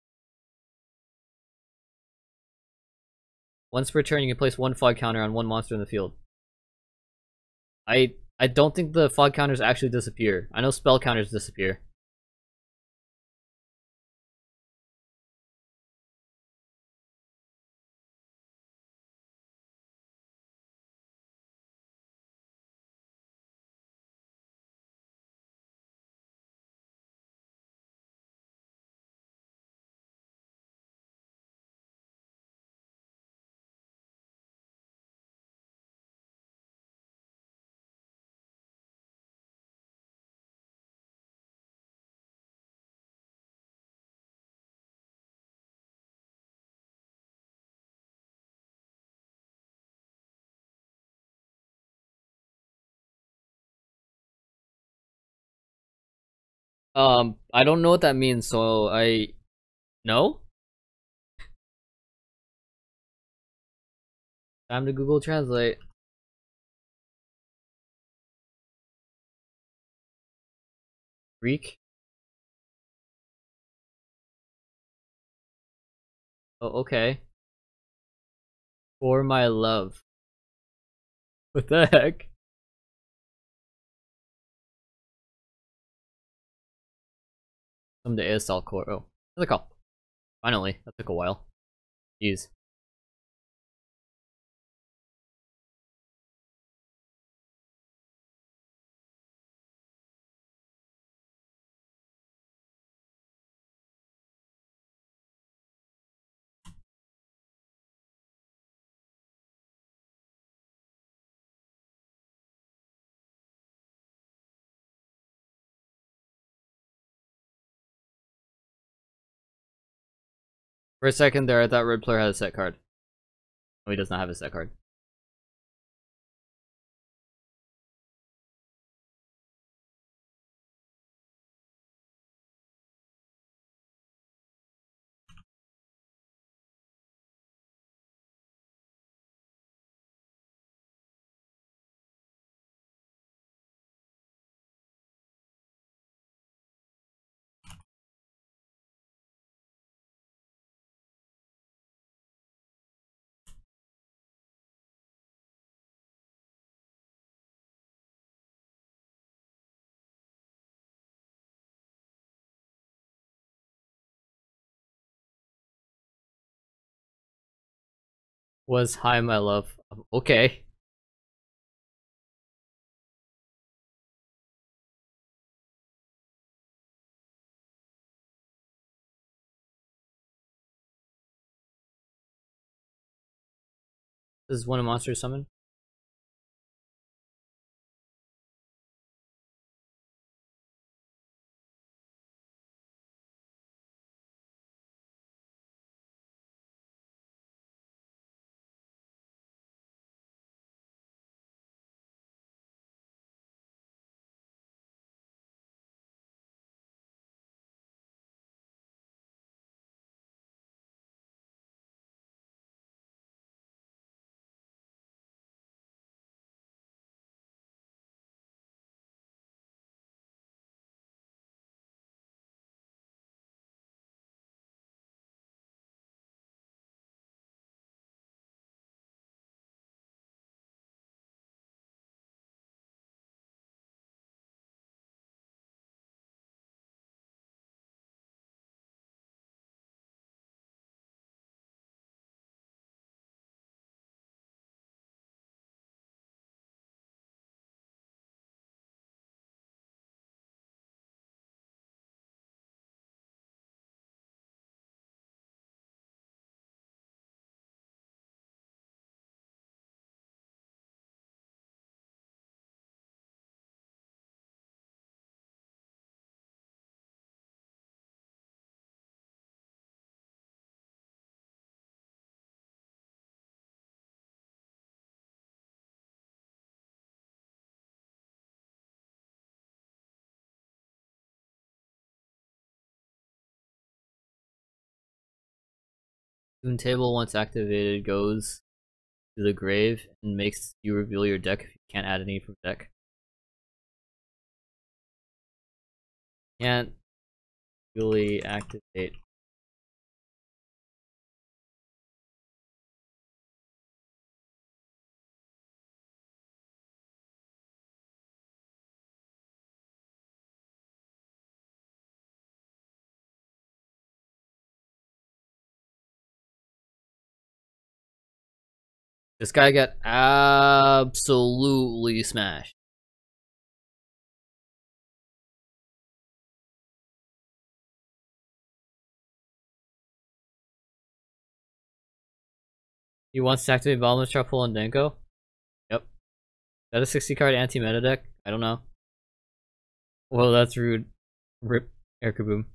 Once per turn, you can place one fog counter on one monster in the field. I don't think the fog counters actually disappear. I know spell counters disappear. I don't know what that means, so no? Time to Google Translate. Greek? Oh, okay. For my love. What the heck? Some to ASL core. Oh, another call. Finally, that took a while. Jeez. For a second there, I thought Red Player had a set card. No, he does not have a set card. Was hi, my love. Okay. This is when a monster is summoned. Toon Table, once activated, goes to the grave and makes you reveal your deck if you can't add any from deck. Can't really activate. This guy got absolutely smashed. He wants to activate Bottomless Trap Hole and Denko? Yep. Is that a 60 card anti-meta deck? I don't know. Well, that's rude. Rip Air Kaboom.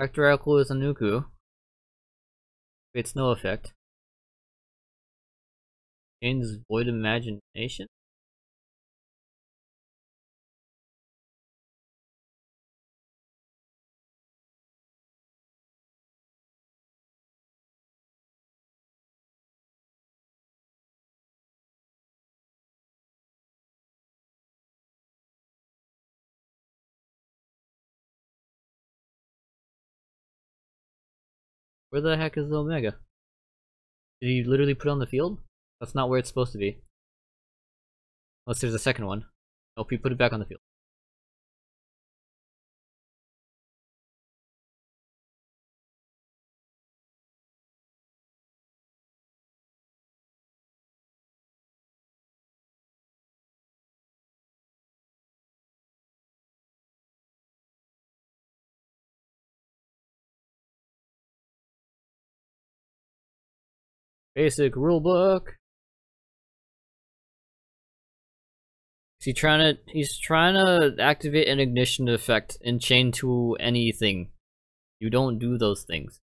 Factor is a Nuku. It's no effect. Gains Void Imagination? Where the heck is the Omega? Did he literally put it on the field? That's not where it's supposed to be. Unless there's a second one. Nope, he put it back on the field. Basic rulebook. He's trying to activate an ignition effect and chain to anything. You don't do those things.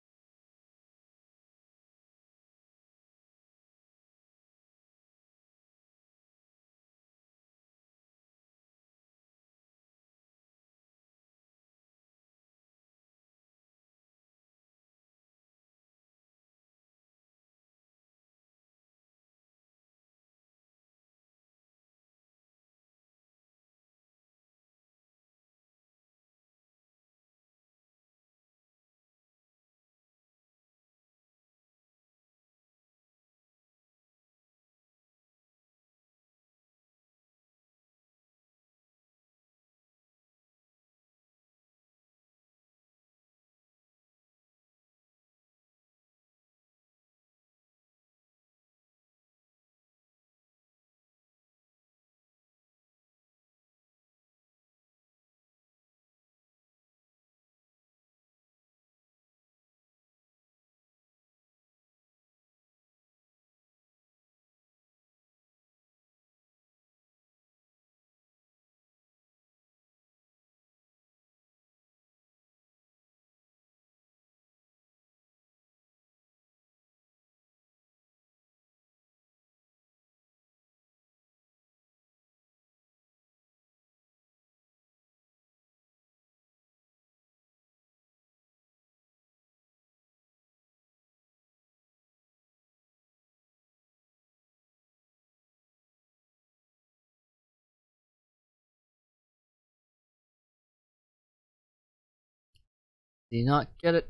Do you not get it?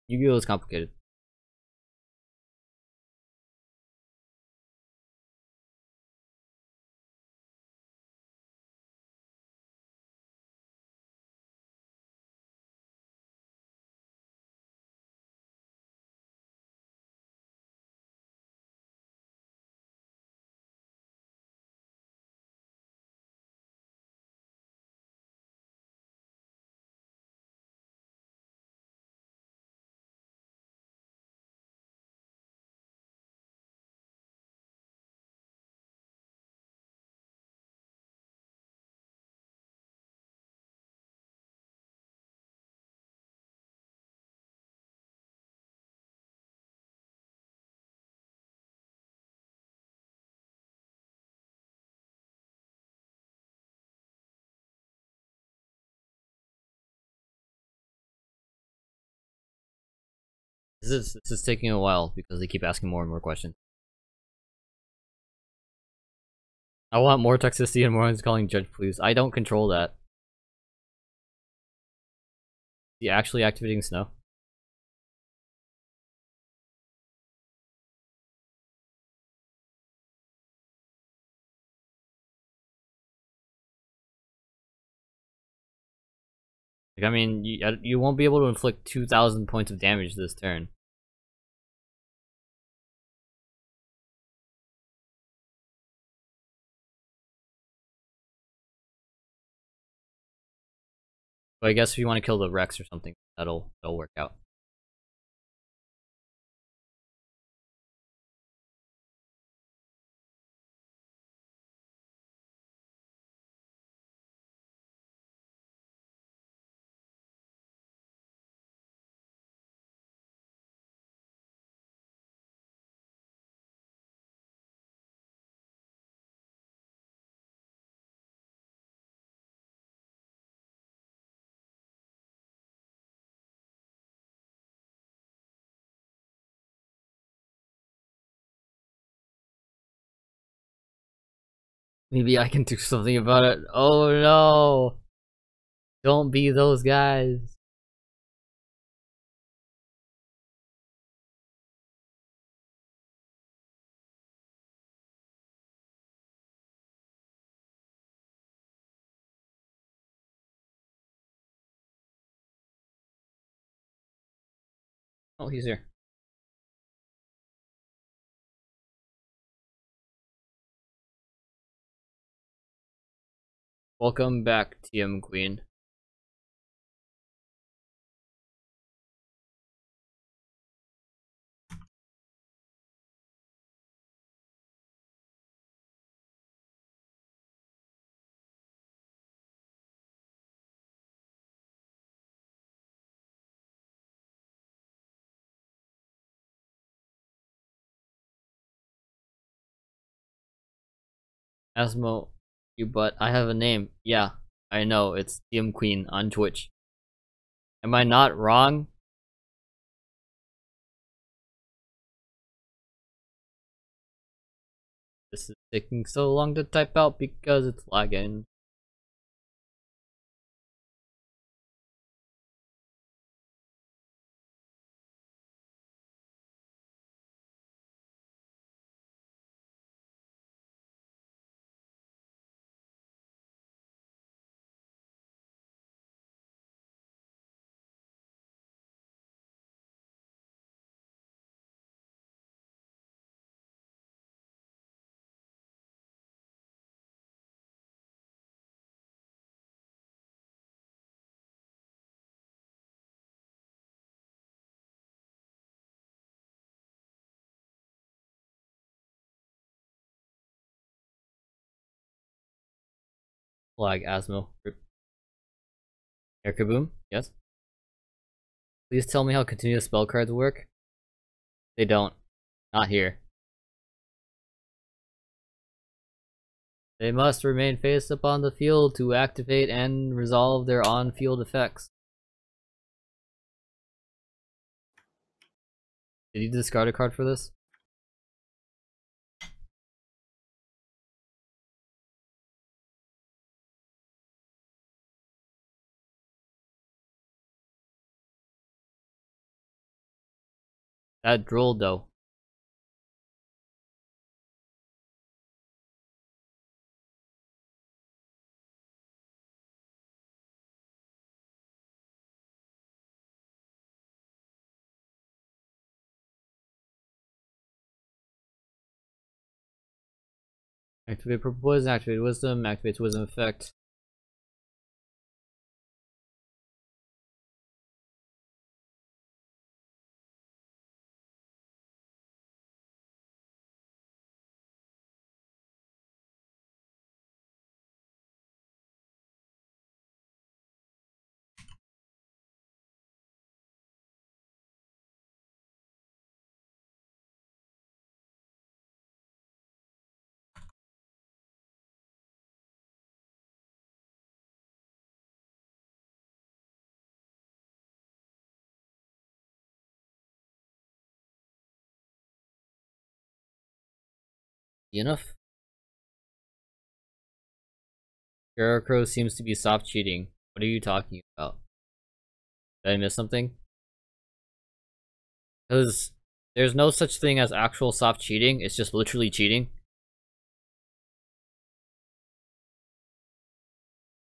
Yu-Gi-Oh is complicated. This is taking a while because they keep asking more and more questions. I want more toxicity and more ones calling judge please. I don't control that. Is he actually activating snow? Like, I mean, you won't be able to inflict 2,000 points of damage this turn. But I guess if you want to kill the Rex or something, that'll work out. Maybe I can do something about it. Oh no! Don't be those guys. Oh, he's here. Welcome back, TM Queen. Asmo, you butt. I have a name. Yeah, I know. It's TM Queen on Twitch. Am I not wrong? This is taking so long to type out because it's lagging. Lag, Asmo. Air Kaboom? Yes? Please tell me how continuous spell cards work. They don't. Not here. They must remain face up on the field to activate and resolve their on-field effects. Did you discard a card for this? That droll though. Activate purple poison, activate wisdom, activates wisdom effect. Enough? Scarecrow seems to be soft cheating. What are you talking about? Did I miss something? Because there's no such thing as actual soft cheating, it's just literally cheating.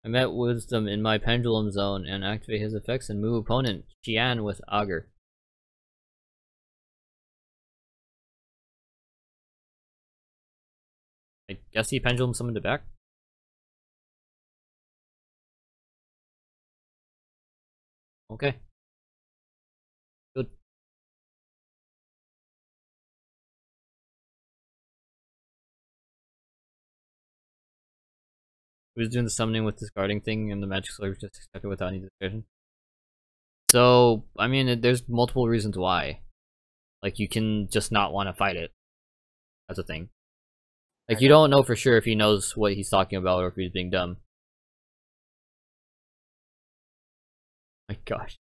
I met Wisdom in my pendulum zone and activate his effects and move opponent Qian with Augur. I guess he pendulum summoned it back. Okay. Good. He was doing the summoning with discarding thing and the magic sword was just accepted without any discussion. So, I mean, there's multiple reasons why. Like, you can just not want to fight it. That's a thing. Like, you don't know for sure if he knows what he's talking about or if he's being dumb. My gosh.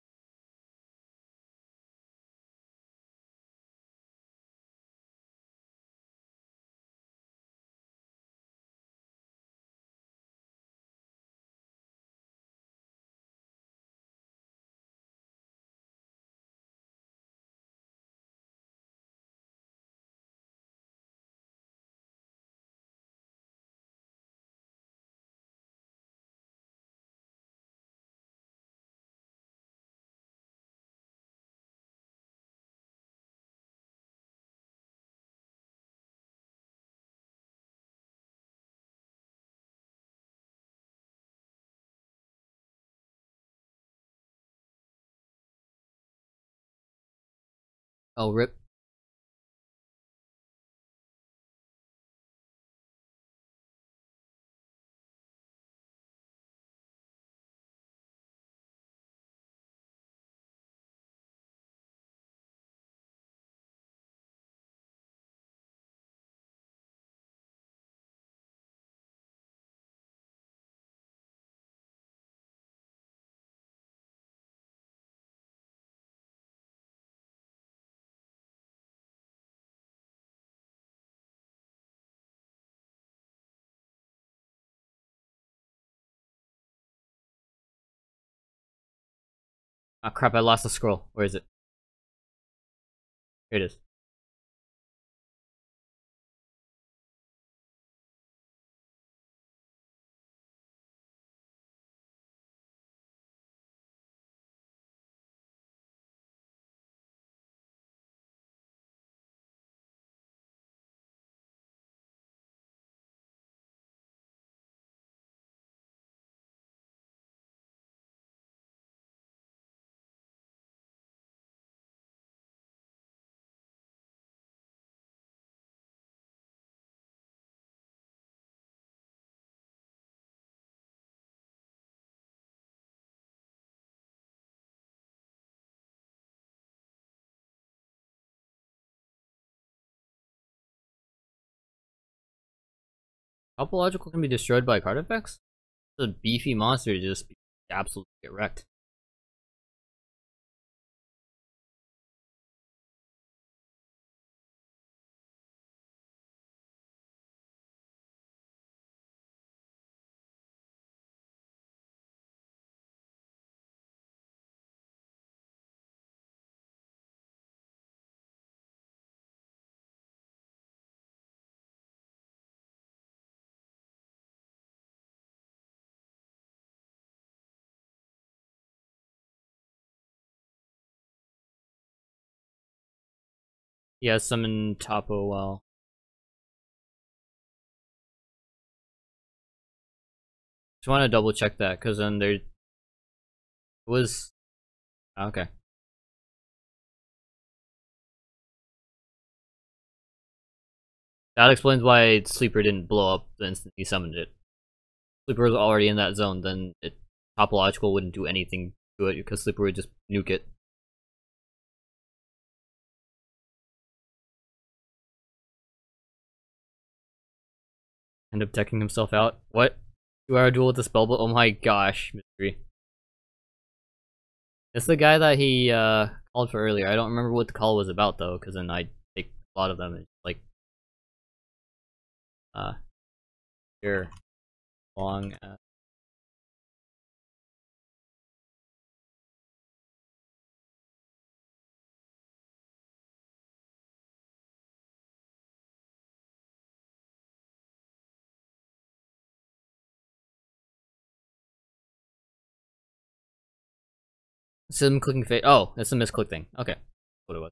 Oh, rip. Ah, crap, I lost the scroll. Where is it? Here it is. Topological can be destroyed by card effects? It's a beefy monster to just absolutely get wrecked. He has some in Topo well. Just want to double check that, because then there was... Okay. That explains why Sleeper didn't blow up the instant he summoned it. Sleeper was already in that zone, then Topological wouldn't do anything to it, because Sleeper would just nuke it. End up decking himself out. What? 2-hour duel with the spellbook? Oh my gosh, Mystery. It's the guy that he called for earlier. I don't remember what the call was about though, because then I take a lot of them and like here long sim clicking fate. Oh, it's a misclick thing. Okay, what it was.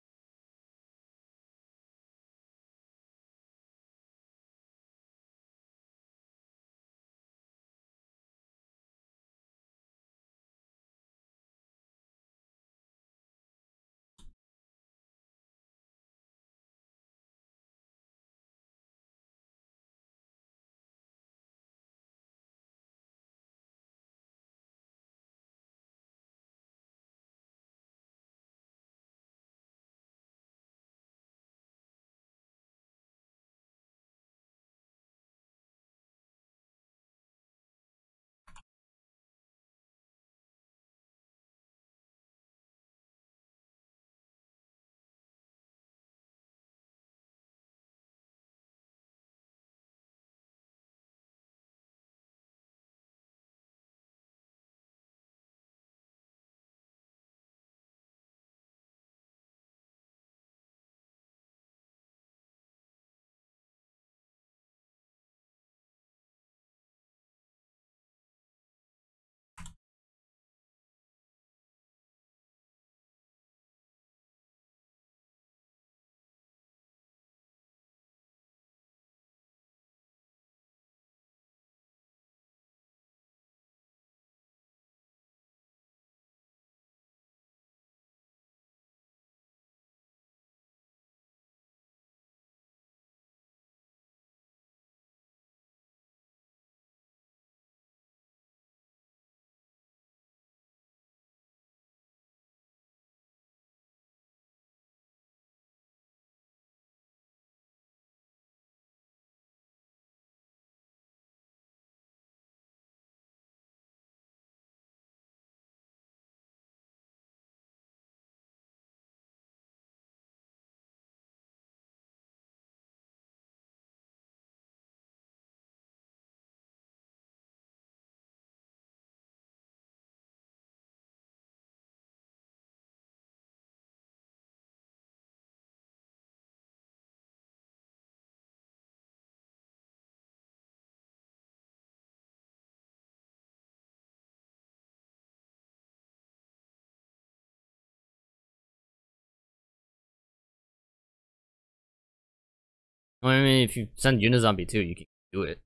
I mean, if you send Unizombie too, you can do it.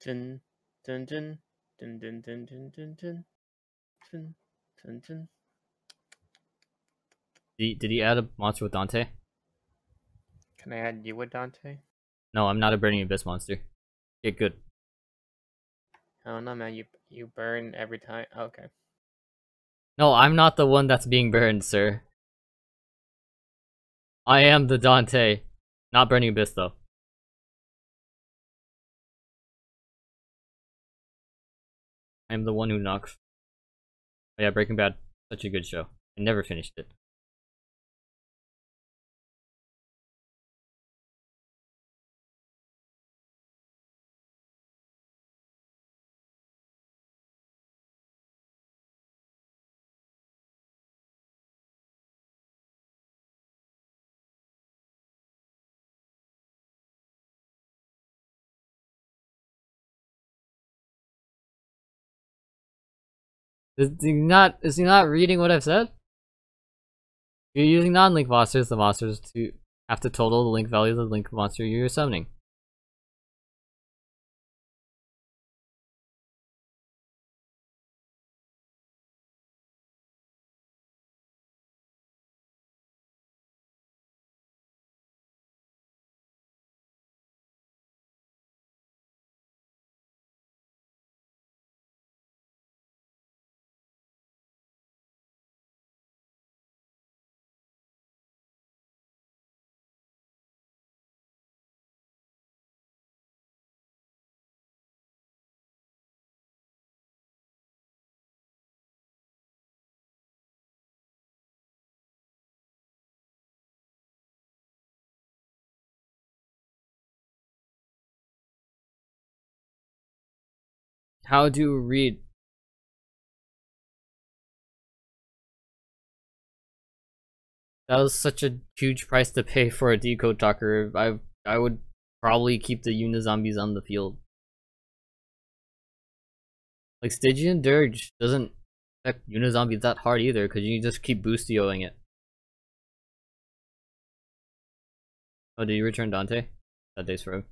Dun dun dun dun dun dun dun dun dun dun dun dun. Did he add a monster with Dante? Can I add you with Dante? No, I'm not a Burning Abyss monster. Get good. I don't know, man. You burn every time. Okay. No, I'm not the one that's being burned, sir. I am the Dante. Not Burning Abyss, though. I am the one who knocks. But yeah, Breaking Bad. Such a good show. I never finished it. Is he not reading what I've said? You're using non-link monsters, the monsters to have to total the link value of the link monster you're summoning. How do you read? That was such a huge price to pay for a decode talker. I would probably keep the Unizombies on the field. Like Stygian Dirge doesn't affect Unizombies that hard either, because you just keep boostioing it. Oh, did you return Dante? That day's for him.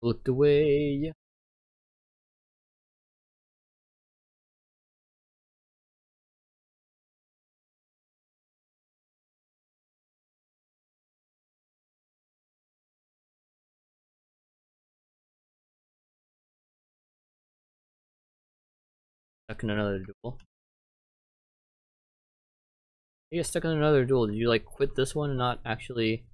Looked away. Stuck in another duel. You get stuck in another duel. Did you like quit this one and not actually?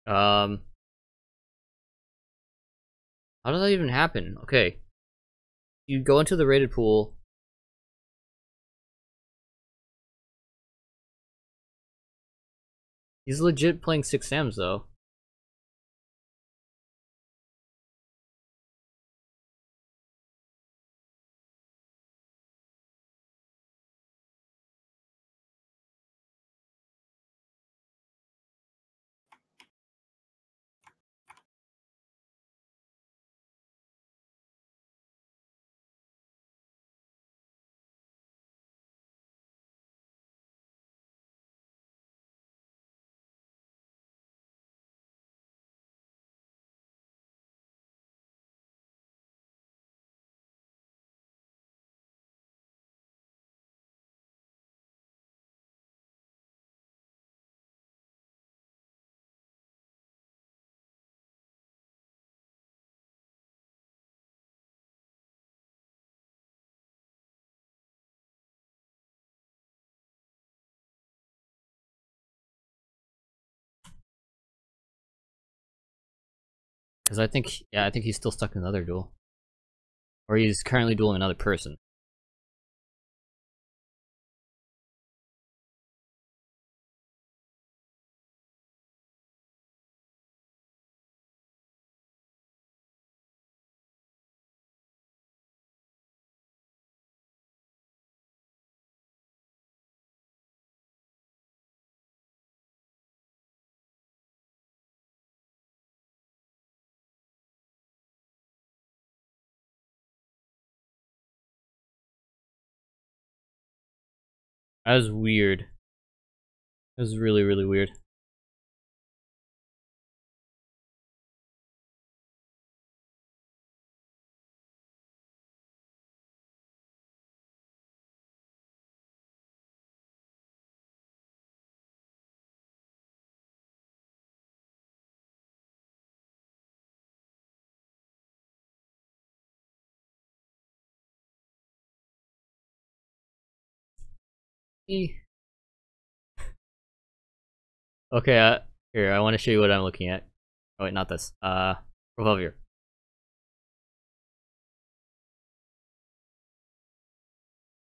How does that even happen? Okay. You go into the rated pool. He's legit playing 6 Sams though. Because I think he's still stuck in another duel. Or he's currently dueling another person. That was weird. It was really, really weird. Okay, here, I want to show you what I'm looking at. Oh wait, not this. Profile view.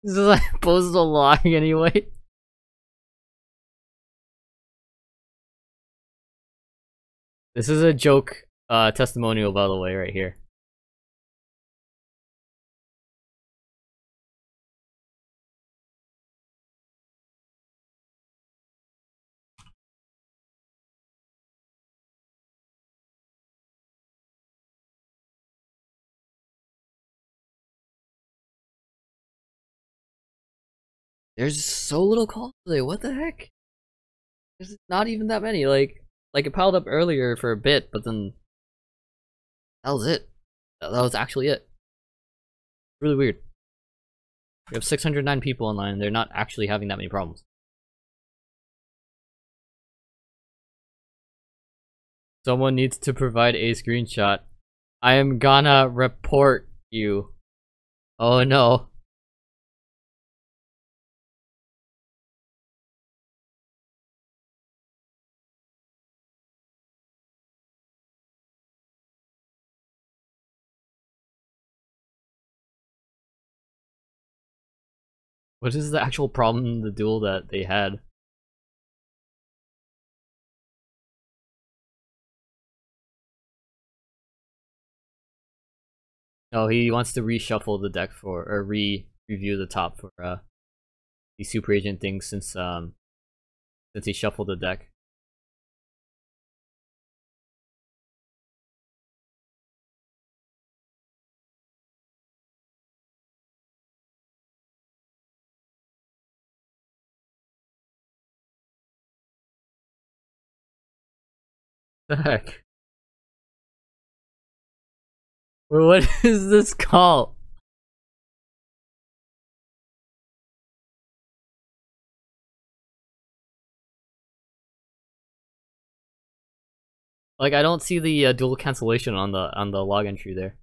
This is like postal log anyway. This is a joke testimonial, by the way, right here. There's so little calls today. What the heck? There's not even that many. Like it piled up earlier for a bit, but then that was it. That was actually it. Really weird. We have 609 people online, and they're not actually having that many problems. Someone needs to provide a screenshot. I am gonna report you. Oh no. What is the actual problem in the duel that they had? Oh, he wants to reshuffle the deck for, or review the top for the super agent thing since he shuffled the deck. The heck? What is this call? Like, I don't see the dual cancellation on the log entry there.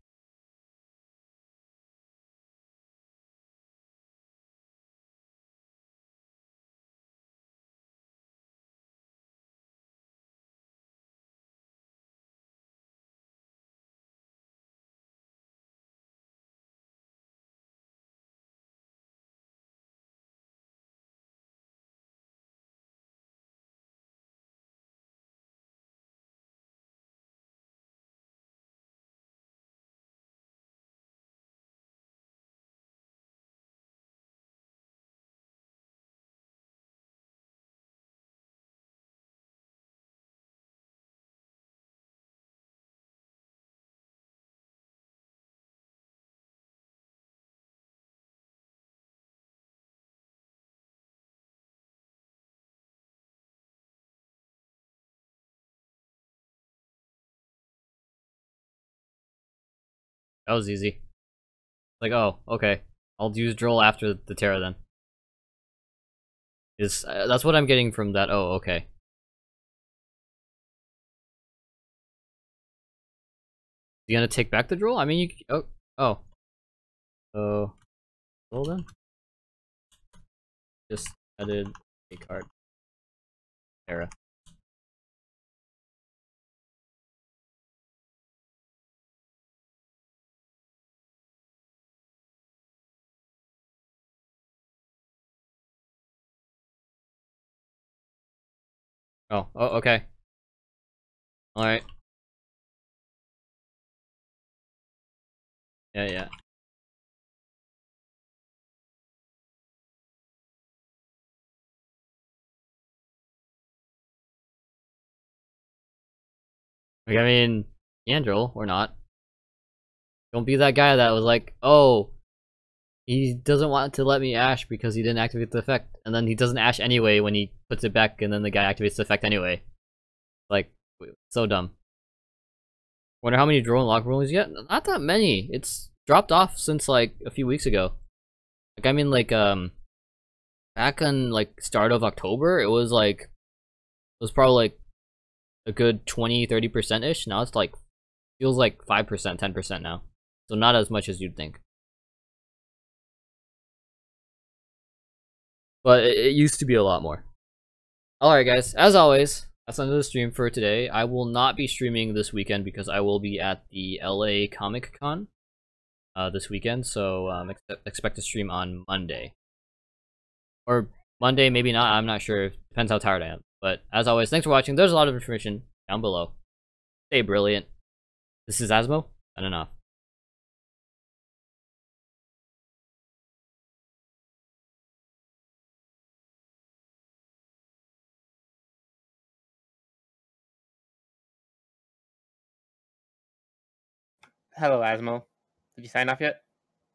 That was easy. Like, oh, okay. I'll use Droll after the Terra then. That's what I'm getting from that. Oh, okay. You gonna take back the Droll? I mean, you. Oh. So. Well then. Just added a card. Terra. Oh, okay. Alright. Yeah. Like, I mean, Andrel, or not. Don't be that guy that was like, oh, he doesn't want to let me Ash because he didn't activate the effect. And then he doesn't Ash anyway when he puts it back, and then the guy activates the effect anyway. Like, so dumb. Wonder how many drone lock rulings you get? Not that many. It's dropped off since like a few weeks ago. Like, I mean, like, back on like start of October, it was probably like a good 20-30% ish. Now it's like feels like 5%, 10% now. So not as much as you'd think. but it used to be a lot more. Alright guys, as always, that's the end of the stream for today. I will not be streaming this weekend because I will be at the LA Comic Con this weekend, so expect to stream on Monday. Or Monday, maybe not, I'm not sure. Depends how tired I am. But as always, thanks for watching. There's a lot of information down below. Stay brilliant. This is Asmo, signing off. Hello, Asmo. Did you sign off yet?